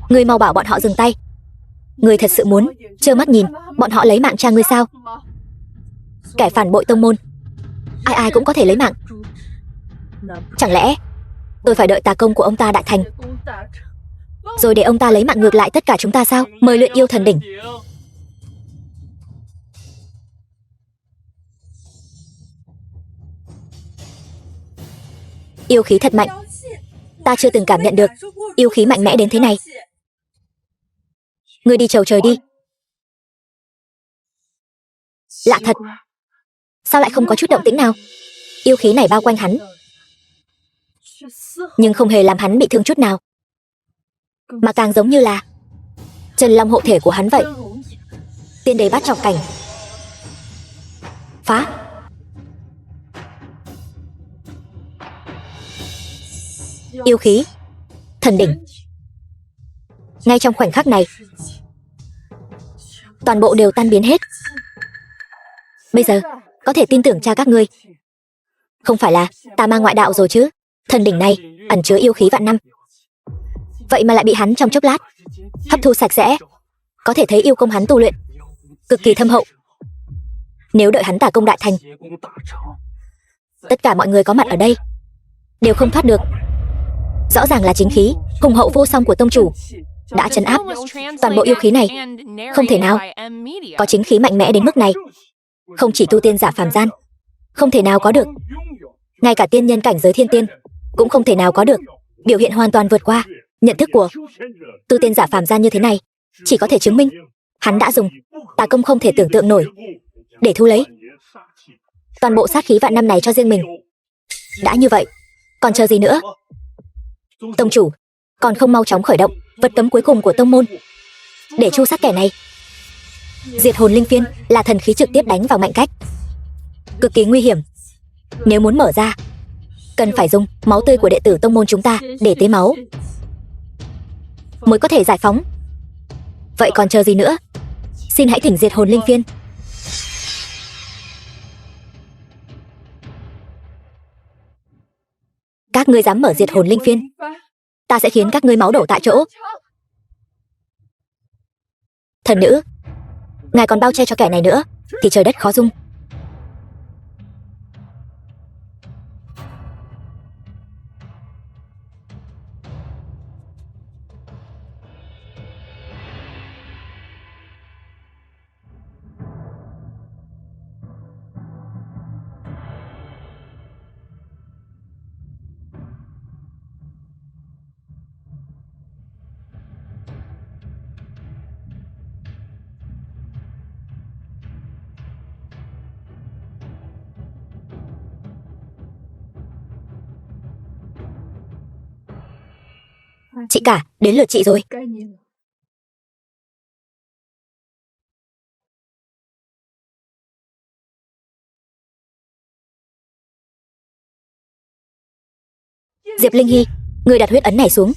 A: Ngươi mau bảo bọn họ dừng tay. Ngươi thật sự muốn trơ mắt nhìn bọn họ lấy mạng cha ngươi sao? Kẻ phản bội tông môn, ai ai cũng có thể lấy mạng. Chẳng lẽ tôi phải đợi tà công của ông ta đại thành, rồi để ông ta lấy mạng ngược lại tất cả chúng ta sao? Mời luyện yêu thần đỉnh. Yêu khí thật mạnh, ta chưa từng cảm nhận được yêu khí mạnh mẽ đến thế này. Ngươi đi chầu trời đi. Lạ thật, sao lại không có chút động tĩnh nào? Yêu khí này bao quanh hắn, nhưng không hề làm hắn bị thương chút nào, mà càng giống như là chân long hộ thể của hắn vậy. Tiên đế bát trọng cảnh. Phá. Yêu khí thần đỉnh. Ngay trong khoảnh khắc này, toàn bộ đều tan biến hết. Bây giờ có thể tin tưởng cha các ngươi không phải là tà ma ngoại đạo rồi chứ? Thần đỉnh này ẩn chứa yêu khí vạn năm, vậy mà lại bị hắn trong chốc lát hấp thu sạch sẽ. Có thể thấy yêu công hắn tu luyện cực kỳ thâm hậu. Nếu đợi hắn tà công đại thành, tất cả mọi người có mặt ở đây đều không thoát được. Rõ ràng là chính khí hùng hậu vô song của tông chủ đã trấn áp toàn bộ yêu khí này. Không thể nào có chính khí mạnh mẽ đến mức này. Không chỉ tu tiên giả phàm gian không thể nào có được, ngay cả tiên nhân cảnh giới thiên tiên cũng không thể nào có được. Biểu hiện hoàn toàn vượt qua nhận thức của tu tiên giả phàm gian như thế này, chỉ có thể chứng minh hắn đã dùng tà công không thể tưởng tượng nổi để thu lấy toàn bộ sát khí vạn năm này cho riêng mình. Đã như vậy, còn chờ gì nữa? Tông chủ, còn không mau chóng khởi động vật cấm cuối cùng của tông môn để tru sát kẻ này. Diệt hồn linh phiên là thần khí trực tiếp đánh vào mệnh cách, cực kỳ nguy hiểm. Nếu muốn mở ra, cần phải dùng máu tươi của đệ tử tông môn chúng ta để tế máu mới có thể giải phóng. Vậy còn chờ gì nữa? Xin hãy thỉnh diệt hồn linh phiên. Các ngươi dám mở diệt hồn linh phiên, ta sẽ khiến các ngươi máu đổ tại chỗ. Thần nữ, ngài còn bao che cho kẻ này nữa thì trời đất khó dung. Chị cả, đến lượt chị rồi. Diệp Linh Hy, người đặt huyết ấn này xuống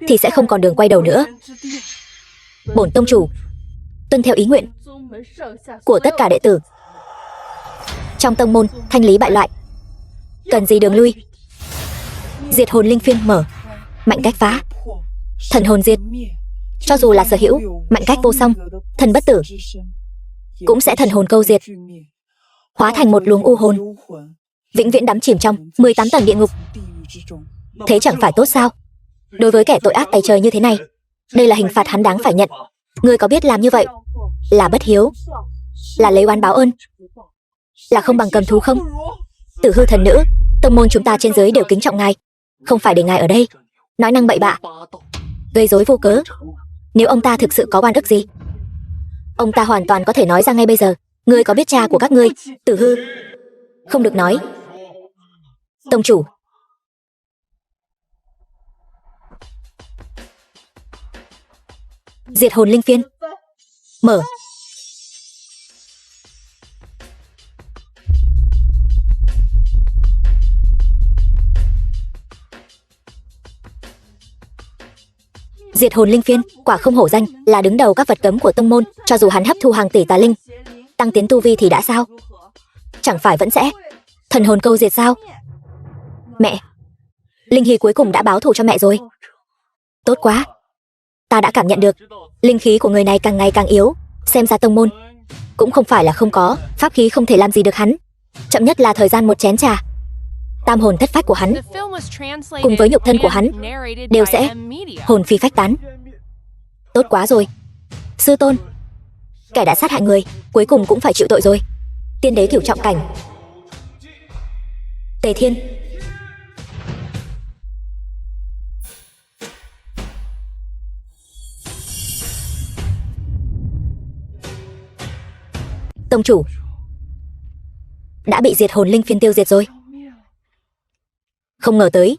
A: thì sẽ không còn đường quay đầu nữa. Bổn tông chủ tuân theo ý nguyện của tất cả đệ tử. Trong tông môn thanh lý bại loại, cần gì đường lui. Diệt hồn linh phiên mở, mạnh cách phá, thần hồn diệt. Cho dù là sở hữu mạnh cách vô song, thần bất tử, cũng sẽ thần hồn câu diệt, hóa thành một luồng u hồn, vĩnh viễn đắm chìm trong 18 tầng địa ngục. Thế chẳng phải tốt sao? Đối với kẻ tội ác tày trời như thế này, đây là hình phạt hắn đáng phải nhận. Ngươi có biết làm như vậy là bất hiếu, là lấy oán báo ơn, là không bằng cầm thú không? Tử hư thần nữ, tông môn chúng ta trên dưới đều kính trọng ngài, không phải để ngài ở đây nói năng bậy bạ, gây rối vô cớ. Nếu ông ta thực sự có oan ức gì, ông ta hoàn toàn có thể nói ra ngay bây giờ. Ngươi có biết cha của các ngươi, Tử hư? Không được nói. Tông chủ. Diệt hồn linh phiên mở. Diệt hồn linh phiên quả không hổ danh là đứng đầu các vật cấm của tông môn. Cho dù hắn hấp thu hàng tỷ tà linh, tăng tiến tu vi thì đã sao? Chẳng phải vẫn sẽ thần hồn câu diệt sao? Mẹ, Linh Hy cuối cùng đã báo thù cho mẹ rồi. Tốt quá. Ta đã cảm nhận được linh khí của người này càng ngày càng yếu. Xem ra tông môn cũng không phải là không có pháp khí không thể làm gì được hắn. Chậm nhất là thời gian một chén trà, tam hồn thất phách của hắn cùng với nhục thân của hắn đều sẽ hồn phi phách tán. Tốt quá rồi. Sư tôn, kẻ đã sát hại người cuối cùng cũng phải chịu tội rồi. Tiên đế cửu trọng cảnh, Tề Thiên. Tông chủ đã bị diệt hồn linh phiên tiêu diệt rồi. Không ngờ tới,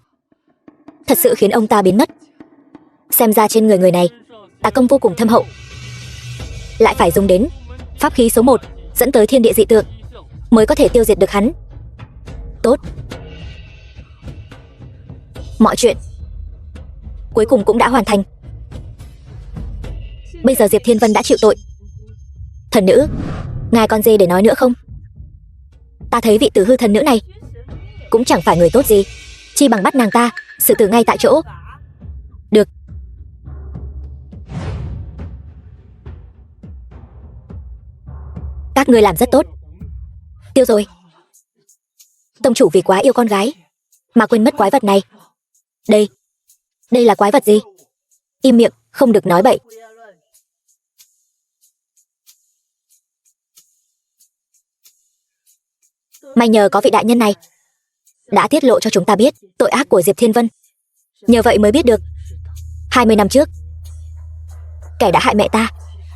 A: thật sự khiến ông ta biến mất. Xem ra trên người này tà công vô cùng thâm hậu, lại phải dùng đến pháp khí số 1 dẫn tới thiên địa dị tượng mới có thể tiêu diệt được hắn. Tốt. Mọi chuyện cuối cùng cũng đã hoàn thành. Bây giờ Diệp Thiên Vân đã chịu tội. Thần nữ, ngài còn gì để nói nữa không? Ta thấy vị tử hư thần nữ này cũng chẳng phải người tốt gì, chi bằng bắt nàng ta xử tử ngay tại chỗ. Được. Các ngươi làm rất tốt. Tiêu rồi. Tông chủ vì quá yêu con gái mà quên mất quái vật này. Đây là quái vật gì? Im miệng, không được nói bậy. May nhờ có vị đại nhân này đã tiết lộ cho chúng ta biết tội ác của Diệp Thiên Vân. Nhờ vậy mới biết được 20 năm trước kẻ đã hại mẹ ta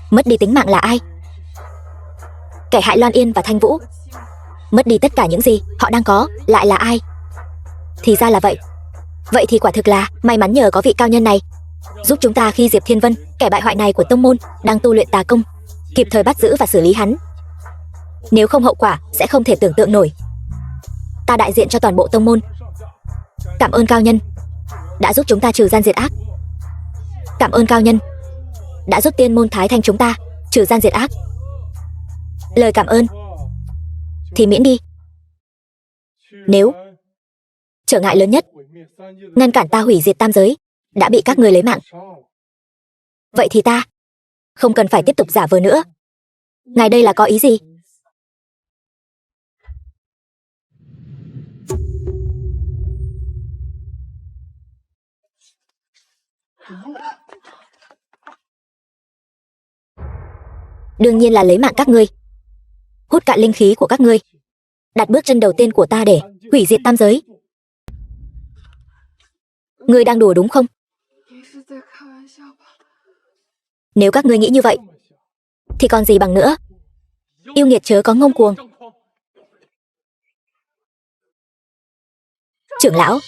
A: mất đi tính mạng là ai. Kẻ hại Loan Yên và Thanh Vũ mất đi tất cả những gì họ đang có lại là ai. Thì ra là vậy. Vậy thì quả thực là may mắn nhờ có vị cao nhân này giúp chúng ta khi Diệp Thiên Vân, kẻ bại hoại này của tông môn, đang tu luyện tà công, kịp thời bắt giữ và xử lý hắn. Nếu không hậu quả sẽ không thể tưởng tượng nổi. Ta đại diện cho toàn bộ tông môn cảm ơn cao nhân đã giúp chúng ta trừ gian diệt ác. Cảm ơn cao nhân đã giúp tiên môn Thái Thanh chúng ta trừ gian diệt ác. Lời cảm ơn thì miễn đi. Nếu trở ngại lớn nhất ngăn cản ta hủy diệt tam giới đã bị các người lấy mạng, vậy thì ta không cần phải tiếp tục giả vờ nữa. Ngài đây là có ý gì? Đương nhiên là lấy mạng các ngươi, hút cạn linh khí của các ngươi, đặt bước chân đầu tiên của ta để hủy diệt tam giới. Ngươi đang đùa đúng không? Nếu các ngươi nghĩ như vậy thì còn gì bằng nữa. Yêu nghiệt chớ có ngông cuồng. Trưởng lão,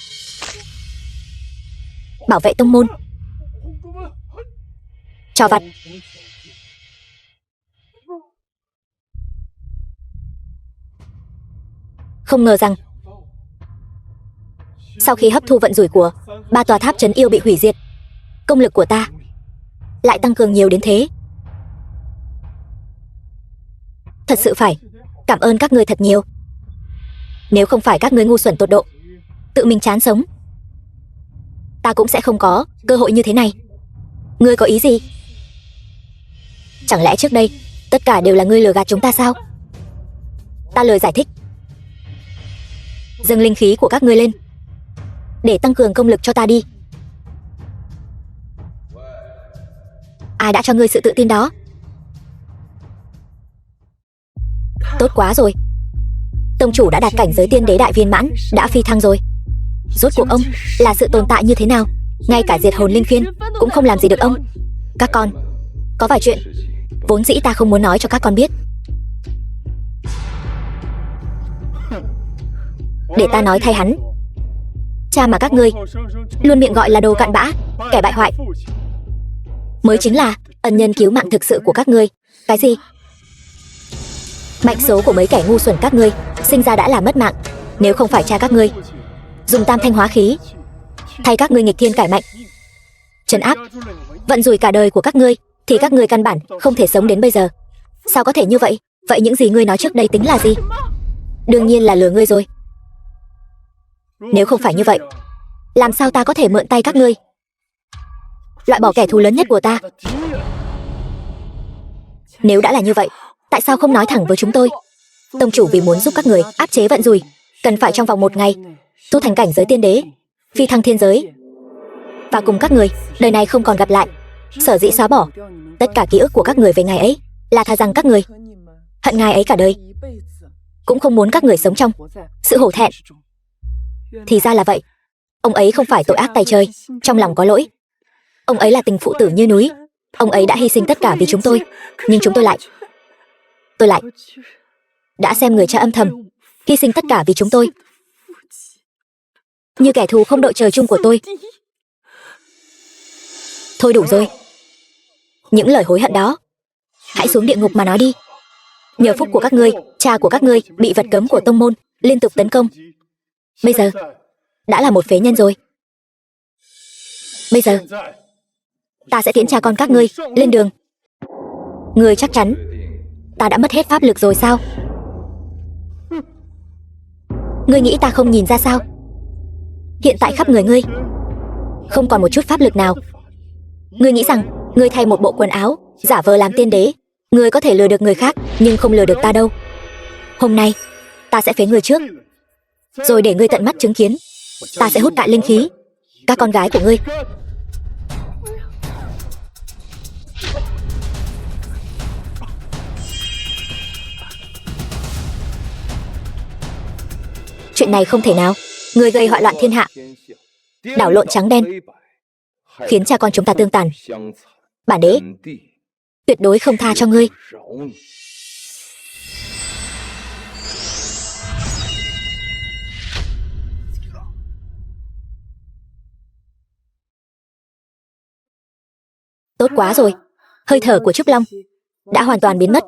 A: bảo vệ tông môn. Trò vặt. Không ngờ rằng Sau khi hấp thu vận rủi của 3 tòa tháp trấn yêu bị hủy diệt, công lực của ta lại tăng cường nhiều đến thế. Thật sự phải cảm ơn các ngươi thật nhiều. Nếu không phải các ngươi ngu xuẩn tột độ, tự mình chán sống, ta cũng sẽ không có cơ hội như thế này. Ngươi có ý gì? Chẳng lẽ trước đây tất cả đều là ngươi lừa gạt chúng ta sao? Ta lời giải thích. Dâng linh khí của các ngươi lên để tăng cường công lực cho ta đi. Ai đã cho ngươi sự tự tin đó? Tốt quá rồi. Tông chủ đã đạt cảnh giới tiên đế đại viên mãn, đã phi thăng rồi. Rốt cuộc ông là sự tồn tại như thế nào? Ngay cả diệt hồn linh phiên cũng không làm gì được ông. Các con, có vài chuyện vốn dĩ ta không muốn nói cho các con biết. Để ta nói thay hắn. Cha mà các ngươi luôn miệng gọi là đồ cặn bã, kẻ bại hoại, mới chính là ân nhân cứu mạng thực sự của các ngươi. Cái gì? Mệnh số của mấy kẻ ngu xuẩn các ngươi sinh ra đã là mất mạng. Nếu không phải cha các ngươi dùng tam thanh hóa khí thay các ngươi nghịch thiên cải mệnh, trấn áp vận rủi cả đời của các ngươi, thì các ngươi căn bản không thể sống đến bây giờ. Sao có thể như vậy? Vậy những gì ngươi nói trước đây tính là gì? Đương nhiên là lừa ngươi rồi. Nếu không phải như vậy, làm sao ta có thể mượn tay các ngươi loại bỏ kẻ thù lớn nhất của ta? Nếu đã là như vậy, tại sao không nói thẳng với chúng tôi? Tông chủ vì muốn giúp các người áp chế vận rủi, cần phải trong vòng 1 ngày tu thành cảnh giới tiên đế, phi thăng thiên giới, và cùng các người đời này không còn gặp lại. Sở dĩ xóa bỏ tất cả ký ức của các người về ngày ấy là thà rằng các người hận ngày ấy cả đời, cũng không muốn các người sống trong sự hổ thẹn. Thì ra là vậy. Ông ấy không phải tội ác tày trời, trong lòng có lỗi. Ông ấy là tình phụ tử như núi. Ông ấy đã hy sinh tất cả vì chúng tôi, nhưng chúng tôi lại đã xem người cha âm thầm hy sinh tất cả vì chúng tôi, như kẻ thù không đội trời chung của tôi. Thôi đủ rồi. Những lời hối hận đó hãy xuống địa ngục mà nói đi. Nhờ phúc của các ngươi, cha của các ngươi bị vật cấm của tông môn liên tục tấn công, bây giờ đã là một phế nhân rồi. Bây giờ ta sẽ tiễn cha con các ngươi lên đường. Ngươi chắc chắn ta đã mất hết pháp lực rồi sao? Ngươi nghĩ ta không nhìn ra sao? Hiện tại khắp người ngươi không còn một chút pháp lực nào. Ngươi nghĩ rằng ngươi thay một bộ quần áo giả vờ làm tiên đế, ngươi có thể lừa được người khác, nhưng không lừa được ta đâu. Hôm nay ta sẽ phế ngươi trước, rồi để ngươi tận mắt chứng kiến ta sẽ hút cạn linh khí các con gái của ngươi. Chuyện này không thể nào. Ngươi gây họa loạn thiên hạ, đảo lộn trắng đen, khiến cha con chúng ta tương tàn. Bản đế tuyệt đối không tha cho ngươi. Tốt quá rồi. Hơi thở của Trúc Long đã hoàn toàn biến mất.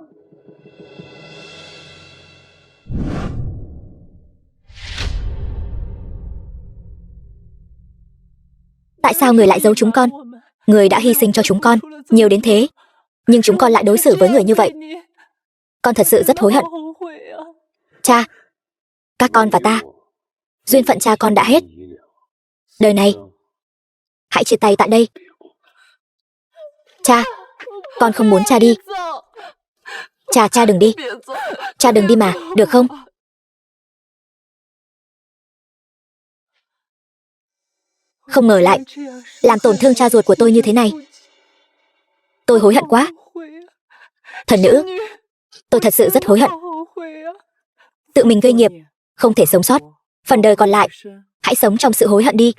A: Tại sao người lại giấu chúng con? Người đã hy sinh cho chúng con nhiều đến thế, nhưng chúng con lại đối xử với người như vậy. Con thật sự rất hối hận. Cha, các con và ta, duyên phận cha con đã hết. Đời này hãy chia tay tại đây. Cha, con không muốn cha đi. Cha đừng đi. Cha đừng đi mà, được không? Không ngờ lại làm tổn thương cha ruột của tôi như thế này. Tôi hối hận quá. Thần nữ, tôi thật sự rất hối hận. Tự mình gây nghiệp, không thể sống sót. Phần đời còn lại, hãy sống trong sự hối hận đi.